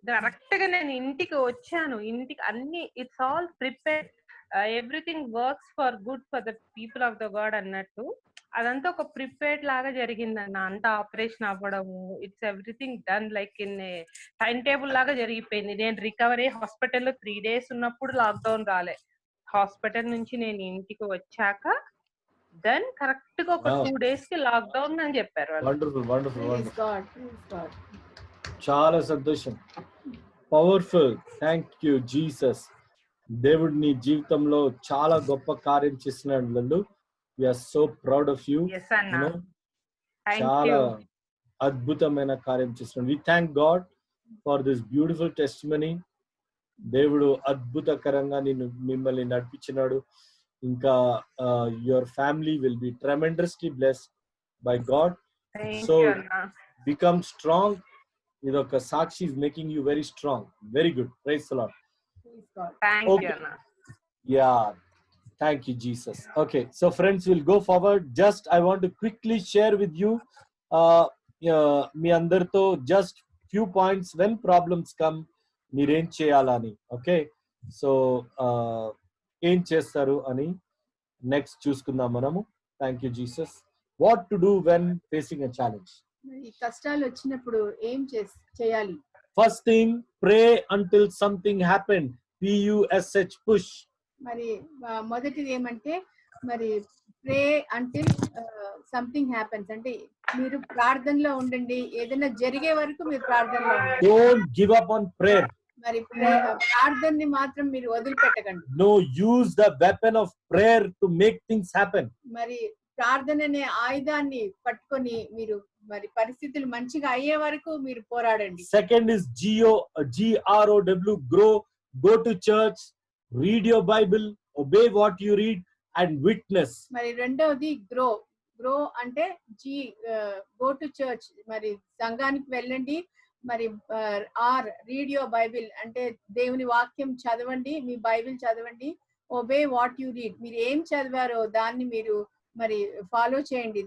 కరెక్ట్ గా నేను ఇంటికి వచ్చాను. ఇంటికి అన్ని it's all prepared, everything works for good for the people of the God అన్నట్టు అదంతా ఒక ప్రిపేర్డ్ లాగా జరిగిందన్న. అంతా ఆపరేషన్ అవ్వడము, it's everything done like in time table లాగా జరిగిపోయింది. నేను రికవరీ హాస్పిటల్లో 3 days ఉన్నప్పుడు లాక్డౌన్ రాలే. హాస్పిటల్ నుంచి నేను ఇంటికి వచ్చాక దెన్ కరెక్ట్ గా ఒక 2 days కి లాక్డౌన్ అని చెప్పారు. చాలా సంతోషం. పవర్ఫుల్. Thank you Jesus. దేవుడు నీ జీవితంలో చాలా గొప్ప కార్యం చేస్తున్నాడు Lallu. We are so proud of you. Yes, Anna. చాలా అద్భుతమైన కార్యం చేస్తున్నాడు. We thank God for this beautiful testimony. దేవుడు అద్భుతకరంగా మిమ్మల్ని నడిపించినాడు. ఇంకా your family will be tremendously blessed by God. So become strong. ఇదొక సాక్షి is making you very strong. Very good. Praise the Lord. Thank you, Anna. Yeah. Thank you, Jesus. Okay, so friends, we'll go forward. Just I want to quickly share with you మీ అందరితో just few points when problems come మీరేం చేయాలని. Okay, so ఏం చేస్తారు అని next చూసుకుందాం మనము. Thank you Jesus. What to do when facing a challenge. ఈ కష్టాలు వచ్చినప్పుడు ఏం చేయాలి? First thing, pray until something happen. PUSH, push. మరి మొదటిది ఏమంటే మరి ప్రే అంటిల్ సంథింగ్ హ్యాపెన్స్, అంటే మీరు ప్రార్థనలో ఉండండి. ఏదైనా జరిగే వరకు మీరు ప్రార్థనలో ఉండండి. Don't give up on prayer. మరి ప్రార్థనని మాత్రం మీరు వదిలిపెట్టకండి. No, use the weapon of prayer to make things happen. మరి ప్రార్థన అనే ఆయుధాన్ని పట్టుకొని మీరు మరి పరిస్థితులు మంచిగా అయ్యే వరకు మీరు పోరాడండి. Second is GROW, grow. Go to church, read your Bible, obey what you read, and witness. మరి రెండవది గ్రో. గ్రో అంటే గో టు చర్చ్, మరి సంఘానికి వెళ్ళండి. మరి రీడ్ యువర్ బైబిల్ అంటే దేవుని వాక్యం చదవండి, మీ బైబిల్ చదవండి. ఒబే వాట్ యు రీడ్, మీరు ఏం చదివారో దాన్ని మీరు మరి ఫాలో చేయండి,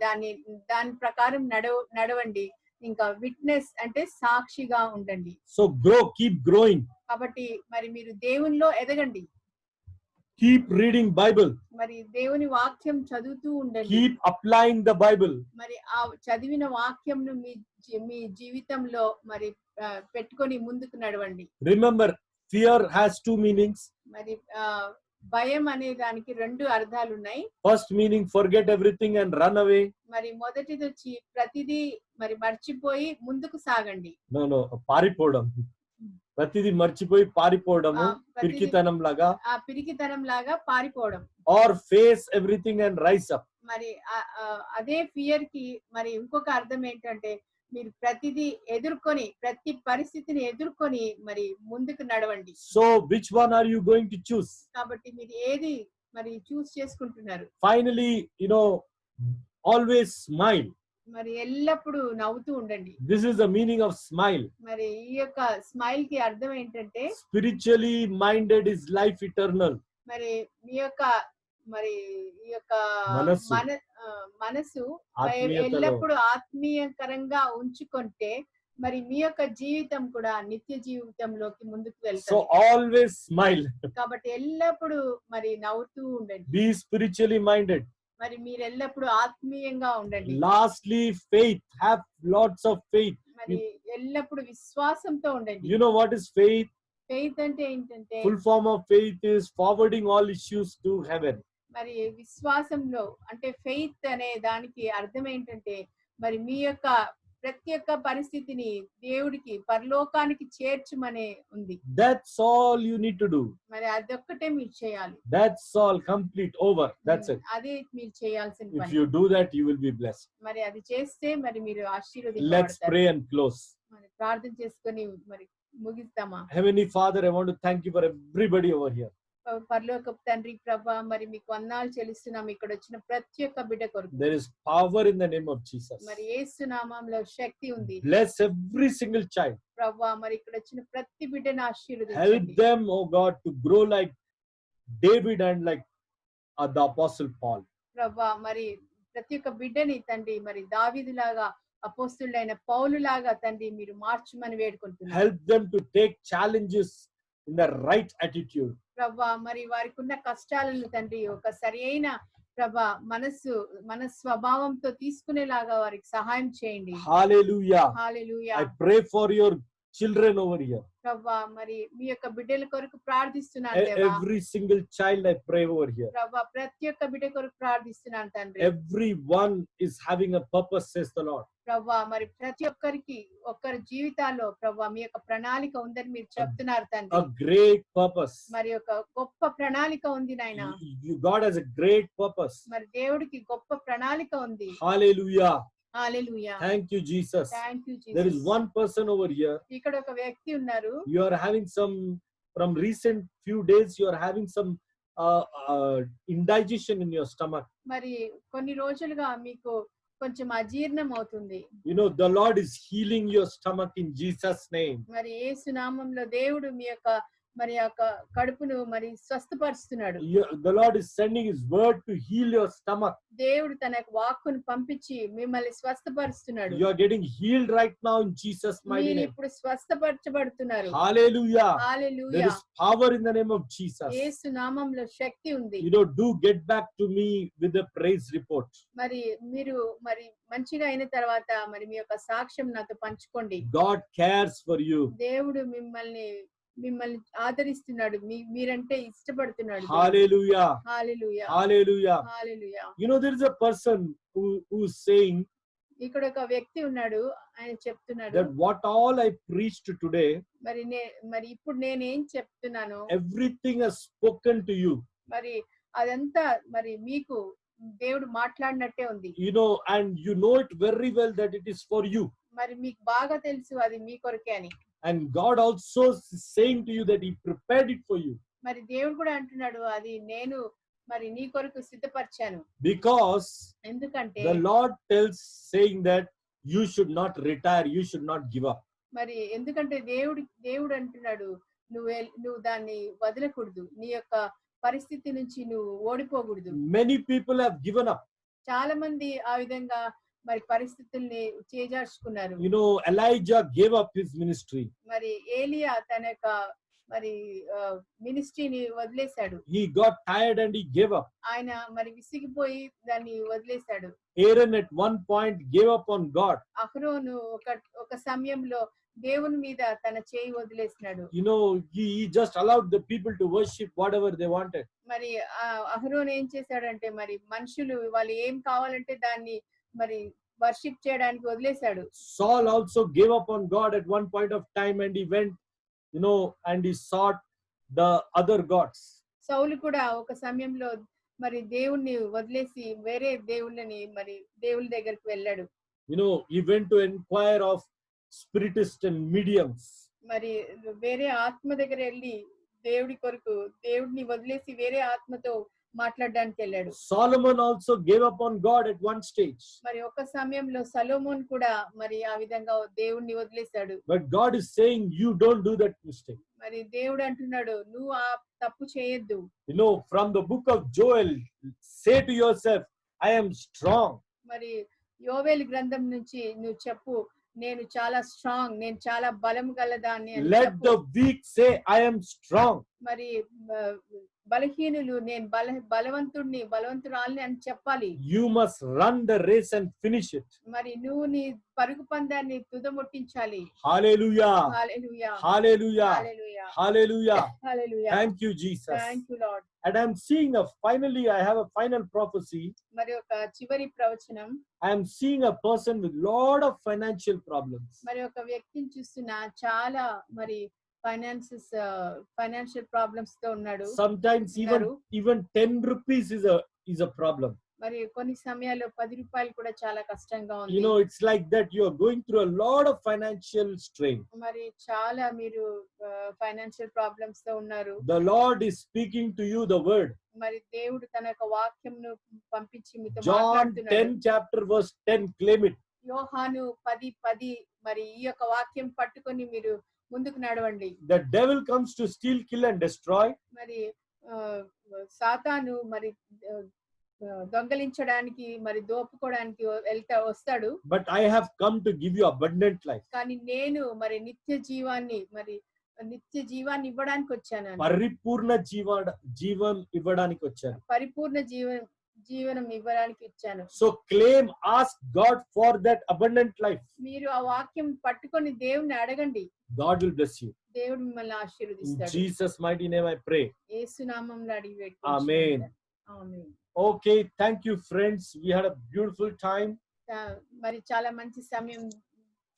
దాని ప్రకారం నడవండి. ఇంకా విట్నెస్ అంటే సాక్షిగా ఉండండి. So grow, keep growing. కాబట్టి మరి మీరు దేవునిలో ఎదగండి. Keep reading Bible. మరి దేవుని వాక్యం చదువుతూ ఉండండి. Keep applying the Bible. మరి ఆ చదివిన వాక్యంను మీ జీవితంలో మరి పెట్టుకొని ముందుకు నడవండి. Remember, fear has two meanings. మరి భయం అనే దానికి రెండు అర్థాలు ఉన్నాయి. First meaning, forget everything and run away. మరి మొదటిది వచ్చి ప్రతిదీ మరి మర్చిపోయి ముందుకు సాగండి. No, పారిపోవడం. ప్రతిదీ మర్చిపోయి పారిపోవడము పిరికితనం లాగా. ఆ పిరికితనం లాగా పారిపోవడం. Or face everything and rise up. మరి అదే ఫియర్ కి మరి ఇంకొక అర్థం ఏంటంటే మీరు ప్రతిదీ ఎదుర్కొని ప్రతి పరిస్థితిని ఎదుర్కొని మరి ముందుకు నడవండి. So which one are you going to choose? కాబట్టి మీరు ఏది మరి చూస్ చేసుకుంటున్నారు? Finally, always smile. మరి ఎల్లప్పుడూ నవ్వుతూ ఉండండి. This is the meaning of smile. మరి ఈ యొక్క స్మైల్ కి అర్థం ఏంటంటే Spiritually minded is life eternal. మరి మీ యొక్క మరి ఈ యొక్క మనసు ఎల్లప్పుడూ ఆత్మీయకరంగా ఉంచుకుంటే మరి మీ యొక్క జీవితం కూడా నిత్య జీవితంలోకి ముందుకు వెళ్తుంది. So always smile. కాబట్టి ఎల్లప్పుడూ మరి నవ్వుతూ ఉండండి. Be spiritually minded. మరి మీరు ఎల్లప్పుడూ ఆత్మీయంగా ఉండండి. Lastly, faith. Have lots of faith. మరి ఎల్లప్పుడూ విశ్వాసంతో ఉండండి. You know what is faith? Faith అంటే ఏంటంటే Full form of faith is forwarding all issues to heaven. మరి విశ్వాసంలో అంటే ఫెయిత్ అనే దానికి అర్థం ఏంటంటే మరి మీ యొక్క ప్రతి ఒక్క పరిస్థితిని దేవుడికి పరలోకానికి చేర్చమనే ఉంది. That's all you need to do. మరి అదొక్కటే మీరు చేయాలి. That's all, complete, over. That's it. అదే మీరు చేయాల్సిన If పని. you do that, you will be blessed. మరి అది చేస్తే మరి మీరు Let's ఆశీర్వదించబడతారు. pray and close. మరి ప్రార్థన చేసుకొని మరి ముగిస్తామా? Heavenly Father, I want to thank you for everybody over here. పరలోకపు తండ్రి ప్రభా మరి మీకు వందనాలు చెల్లిస్తున్నాం ఇక్కడ వచ్చిన ప్రతి ఒక్క బిడ్డ కొరకు. There is power in the name of Jesus. మరి యేసు నామములో శక్తి ఉంది. Bless every single child. ప్రభా మరి ఇక్కడ వచ్చిన ప్రతి బిడ్డను Help ఆశీర్వదించండి. them, oh God, to grow like David and like the Apostle Paul. ప్రభా మరి ప్రతి ఒక్క బిడ్డని తండ్రి మరి దావీదులాగా అపోస్తులైన పౌలులాగా తండ్రి మీరు మార్చమని వేడుకుంటున్నాను. Help them to take challenges in the right attitude. ప్రభా మరి వారికి ఉన్న కష్టాలను తండ్రి ఒక సరైన ప్రభా మన స్వభావంతో తీసుకునేలాగా వారికి సహాయం చేయండి. Hallelujah. Hallelujah. I pray for your children over here. ప్రభా మరి మీ యొక్క బిడ్డల కొరకు ప్రార్థిస్తున్నాను దేవా. Every single child I pray over here. ప్రభా ప్రతి ఒక్క బిడ్డ కొరకు ప్రార్థిస్తున్నాను తండ్రి. Everyone is having a purpose, says the Lord. ప్రభా మరి ప్రతి ఒక్కరికి ఒక్కరి జీవితాల్లో ప్రభా మీ యొక్క ప్రణాళిక ఉందని మీరు చెప్తున్నారు తండ్రి. A great purpose. మరి ఒక గొప్ప ప్రణాళిక ఉంది నాయనా. God has a great purpose. మరి దేవుడికి గొప్ప ప్రణాళిక ఉంది. Hallelujah. Hallelujah. Thank you, Jesus. Thank you Jesus. There is one person over here. ఇక్కడ ఒక వ్యక్తి ఉన్నారు. You are having some, from recent few days, you are having some indigestion in your stomach. మరి కొన్ని రోజులుగా మీకు కొంచెం అజీర్ణం అవుతుంది. The Lord is healing your stomach in Jesus' name. మరి యేసు నామములో దేవుడు మీ యొక్క మరి యొక్క కడుపును మరి స్వస్థపరుస్తున్నాడు. The Lord is sending His word to heal your stomach. దేవుడు తన యొక్క వాక్కును పంపించి మిమ్మల్ని స్వస్థపరుస్తున్నాడు. You are getting healed right now in Jesus' mighty మీరు name. ఇప్పుడు స్వస్థపరచబడుతున్నారు. Hallelujah. Hallelujah. There is power in the name of Jesus. యేసు నామములో శక్తి ఉంది. Do get back to me with a praise report. మరి మీరు మరి మంచిగా అయిన తర్వాత మరి మీ యొక్క సాక్ష్యం నాతో పంచుకోండి. God cares for you. దేవుడు మిమ్మల్ని ఆదరిస్తున్నాడు. మీరంటే ఇష్టపడుతున్నాడు. Hallelujah. Hallelujah. Hallelujah. Hallelujah. There is a person who is saying ఇక్కడ ఒక వ్యక్తి ఉన్నాడు, ఆయన చెప్తున్నాడు that what all I preached today, మరి ఇప్పుడు నేనేం చెప్తున్నాను everything has spoken to you. మరి అదంతా మరి మీకు దేవుడు మాట్లాడినట్టే ఉంది. And you know it very well that it is for you. మరి మీకు బాగా తెలుసు అది మీ కొరకే అని. And God also is saying to you that He prepared it for you. మరి దేవుడు కూడా అంటున్నాడు అది నేను మరి నీ కొరకు సిద్ధపరిచాను. Because ఎందుకంటే the Lord tells saying that you should not retire, you should not give up. మరి ఎందుకంటే దేవుడు అంటున్నాడు నువ్వు దాన్ని వదలకూడదు, నీ యొక్క పరిస్థితి నుంచి నువ్వు ఓడిపోకూడదు. Many people have given up. చాలా మంది ఆ విధంగా మరి పరిస్థితుల్ని చేజార్చుకున్నారు. Elijah gave up his ministry. మరి ఏలియా తన యొక్క మరి మినిస్ట్రీని వదిలేశాడు. He got tired and he gave up. ఆయన మరి విసిగిపోయి దాన్ని వదిలేశాడు. Aaron at one point gave up on God. అహరోను ఒక సమయంలో దేవుని మీద తన చేయి వదిలేసినాడు. He just allowed the people to worship whatever they wanted. మరి అహరోను ఏం చేశాడంటే మరి మనుషులు వాళ్ళు ఏం కావాలంటే దాన్ని మరి వర్షిప్ చేయడానికి వదిలేశాడు. Saul also gave up on God at one point of time and he went and he sought the other gods. సౌలు కూడా ఒక సమయంలో మరి దేవుణ్ణి వదిలేసి వేరే దేవుళ్ళని మరి దేవుళ్ళ దగ్గరికి వెళ్ళాడు. He went to inquire of spiritists and mediums. మరి వేరే ఆత్మ దగ్గర వెళ్ళి దేవుడిని వదిలేసి వేరే ఆత్మతో మాట్లాడడానికి వెళ్ళాడు. Solomon also gave up on God at one stage. మరి ఒక సమయంలో సొలొమోన్ కూడా మరి ఆ విధంగా దేవుణ్ణి వదిలేశాడు. But God is saying you don't do that mistake. మరి దేవుడు అంటున్నాడు నువ్వు ఆ తప్పు చేయొద్దు. From the book of Joel, say to yourself, I am strong. మరి యోవేలు గ్రంథం నుంచి నువ్వు చెప్పు నేను చాలా స్ట్రాంగ్, నేను చాలా బలం గలదాన్ని అని Let చెప్పు. the weak say I am strong. మరి బలహీనులు నేను బలవంతురాల్ని అని చెప్పాలి. You must run the race and finish it. మరి నువ్వు నీ పరుగు పందాన్ని తుదముట్టించాలి. Hallelujah. Hallelujah. Hallelujah. Hallelujah. Hallelujah. Hallelujah. Thank you, Jesus. Thank you, Lord. And I'm seeing I have a final prophecy. మరి ఒక చివరి ప్రవచనం. I am seeing a person with lot of financial problems. మరి ఒక వ్యక్తిని చూస్తున్నా చాలా మరి ఫైనాన్షియల్ ప్రాబ్లమ్స్ తో ఉన్నాడు. Sometimes even 10 rupees is a problem. మరి కొన్ని సమయాల్లో 10 రూపాయలు కూడా చాలా కష్టంగా ఉంది. It's like that you are going through a lot of financial strain. మరి చాలా మీరు ఫైనాన్షియల్ ప్రాబ్లమ్స్ తో ఉన్నారు. The Lord is speaking to you the word. మరి దేవుడు తన యొక్క వాక్యంను పంపించి మీతో John మాట్లాడుతున్నాడు. 10 chapter verse 10, claim it. యోహాను 10:10 మరి ఈ యొక్క వాక్యం పట్టుకొని మీరు ముందుకు నడవండి. The devil comes to steal, kill and destroy. మరి సాతాను మరి దొంగలించడానికి మరి దోపుకోవడానికి వస్తాడు. But I have come to give you abundant life. కానీ నేను మరి నిత్య జీవాన్ని ఇవ్వడానికి వచ్చాను. పరిపూర్ణ జీవం ఇవ్వడానికి వచ్చాను. పరిపూర్ణ జీవనం ఇవ్వడానికి ఇచ్చాను. So claim, ask God for that abundant life. మీరు ఆ వాక్యం పట్టుకొని దేవుని అడగండి. God will bless you. దేవుడు మిమ్మల్ని In ఆశీర్వదిస్తాడు. Jesus mighty name I pray. యేసు నామములో అడిగి పెట్టుకుంటున్నాను. Amen. Amen. Okay, thank you friends. We had a beautiful time. మరి చాలా మంచి సమయం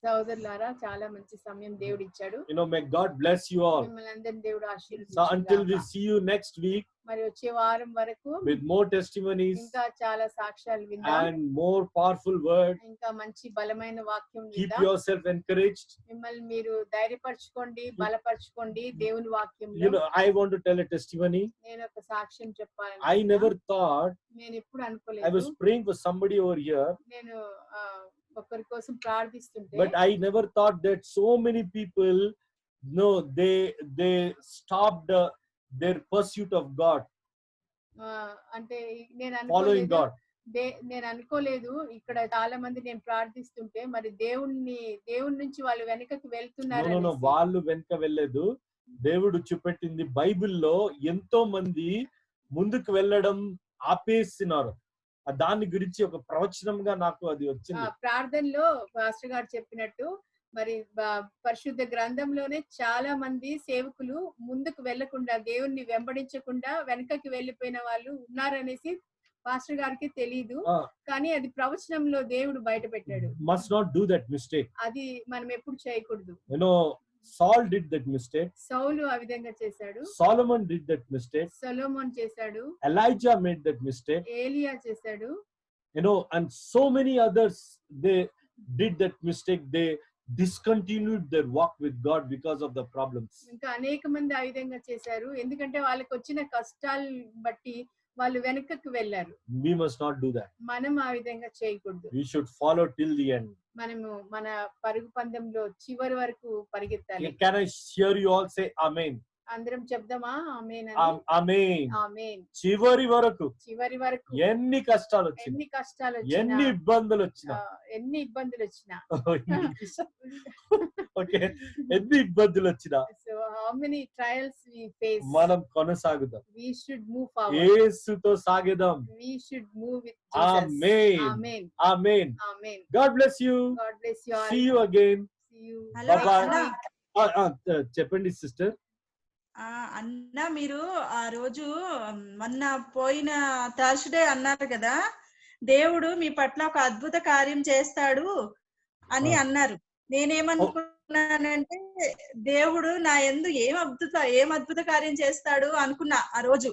సోదరులారా, చాలా మంచి సమయం దేవుడు ఇచ్చాడు. May God bless you all. మిమ్మల్ని అందరిని దేవుడు So ఆశీర్వదించును. until we see you next week మరి వచ్చే వారం వరకు with more testimonies ఇంకా చాలా సాక్ష్యాలు విందాం. and more powerful word, ఇంకా మంచి బలమైన వాక్యం keep విందాం. yourself encouraged. మిమ్మల్ని మీరు ధైర్యపరచుకోండి, బలపరచుకోండి దేవుని వాక్యంలో. I want to tell a testimony. నేను ఒక సాక్ష్యం చెప్పాలని I never thought, నేను ఎప్పుడు I అనుకోలేదు. was praying for somebody over here, నేను ఒకరి కోసం ప్రార్థిస్తుంటే but I never thought that so many people they stopped their pursuit of God, అంటే నేను following అనుకోలేదు. God. నేను అనుకోలేదు ఇక్కడ చాలా మంది నేను ప్రార్థిస్తుంటే మరి దేవుని నుంచి వాళ్ళు వెనకకి వెళ్తున్నారు. No, వాళ్ళు వెనక వెళ్ళలేదు. దేవుడు చూపెట్టింది బైబిల్లో ఎంతో మంది ముందుకు వెళ్ళడం ఆపేస్తున్నారు. దాని గురించి ఒక ప్రవచనంగా నాకు అది వచ్చింది. ప్రార్థనలో పాస్టర్ గారు చెప్పినట్టు మరి పరిశుద్ధ గ్రంథంలోనే చాలా మంది సేవకులు ముందుకు వెళ్లకుండా దేవుణ్ణి వెంబడించకుండా వెనకకి వెళ్లిపోయిన వాళ్ళు ఉన్నారనేసి పాస్టర్ గారికి తెలియదు, uh, కానీ అది ప్రవచనంలో దేవుడు బయట పెట్టాడు. must not do that mistake. అది మనం ఎప్పుడు చేయకూడదు. You know, Saul did that mistake. సౌలు ఆ విధంగా చేశాడు, Solomon did that mistake. Solomon చేశాడు, Elijah made that mistake. ఏలియా చేశాడు, You know, and so many others, they did that mistake. They discontinued their walk with God because of the problems. ఇంకా అనేక మంది ఆ విధంగా చేశారు, ఎందుకంటే వాళ్ళకి వచ్చిన కష్టాలు బట్టి వాళ్ళు వెనకకు వెళ్ళారు. We must not do that. మనం ఆ విధంగా చేయకూడదు. We should follow till the end. మనము మన పరుగు పందెంలో చివరి వరకు పరిగెత్తాలి. Can I hear you all say amen? అందరం చెప్దామా ఆమేన్ అని? Amen. ఆమేన్. చివరి వరకు చివరి వరకు ఎన్ని కష్టాలు వచ్చినా, ఎన్ని కష్టాలు ఎన్ని వచ్చినా, ఇబ్బందులు వచ్చినా, ఎన్ని ఇబ్బందులు వచ్చినా, ఓకే, ఎన్ని ఇబ్బందులు వచ్చినా so how many trials we face, మనం కొనసాగుదాం. We should move forward. యేసుతో సాగేదాం. We should move with Jesus. Amen. Amen. Amen. Amen. God bless you. God bless you all. See you again. See you. Hello Bye-bye. అన్న, చెప్పండి sister. అన్న మీరు ఆ రోజు మొన్న పోయిన థర్స్డే అన్నారు కదా, దేవుడు మీ పట్ల ఒక అద్భుత కార్యం చేస్తాడు అని అన్నారు. నేనేమనుకున్నానంటే దేవుడు నా యందు ఏం అద్భుత కార్యం చేస్తాడు అనుకున్నా. ఆ రోజు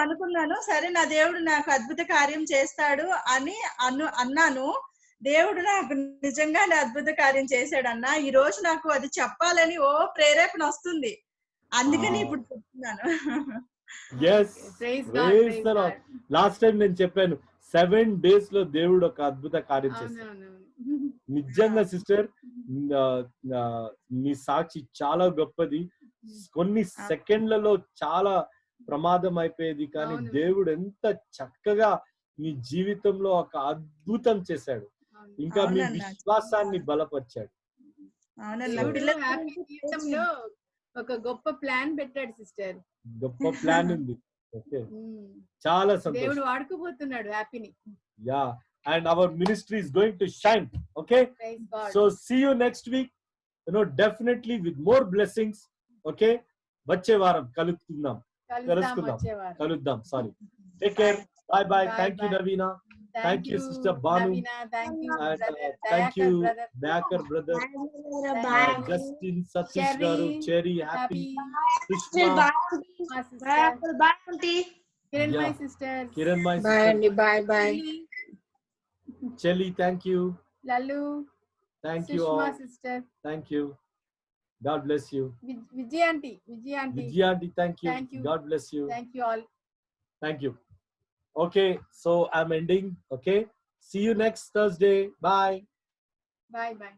అనుకున్నాను, సరే నా దేవుడు నాకు అద్భుత కార్యం చేస్తాడు అని అన్నాను. దేవుడు నాకు నిజంగానే అద్భుత కార్యం చేశాడు అన్న. ఈ రోజు నాకు అది చెప్పాలని ప్రేరేపణ వస్తుంది, అందుకని ఇప్పుడు చెప్తున్నాను. Yes. Praise God, Praise praise the Lord. God. Last time నేను చెప్పాను 7 days లో దేవుడు ఒక అద్భుత కార్యం చేస్తాడు. అవునవును. నిజంగా సిస్టర్, మీ సాక్షి చాలా గొప్పది. కొన్ని సెకండ్లలో చాలా ప్రమాదం అయిపోయేది, కానీ అవును. దేవుడు ఎంత చక్కగా మీ జీవితంలో ఒక అద్భుతం చేశాడు. ఇంకా మీ అవునన్నా. విశ్వాసాన్ని బలపరిచాడు. అవునన్నా, దేవుడు పిల్లల హ్యాపీ జీవితంలో ఒక గొప్ప ప్లాన్ పెట్టాడు సిస్టర్. గొప్ప ప్లాన్ ఉంది. ఓకే, చాలా దేవుడు సంతోషం. వాడుకోబోతున్నాడు హ్యాపీని. Yeah, and our ministry is going to shine. Okay, Praise God. so see you next week, you know, definitely with more blessings. Okay, వచ్చే వారం కలుద్దాం. కలుద్దాం. Sorry. Take care. Bye bye. Thank you, Navina. Thank you, Sister Banu. Navina. Thank you, And brother. thank you, brother. Dayakar brother. Justin, Satish Cherry, garu, Cherry, happy. Krishna, My sister. Kiran, Yeah. my sister. Kiran, my Bye sister. అండి, bye bye. Chelly, thank you. Lalu. Thank you Sushma all. sister. Thank you. God bless you. Vijay aunty. Vijayanti, thank you. Thank you. God bless you. Thank you all. Thank you. Okay, so I'm ending. Okay, see you next Thursday. Bye. Bye bye.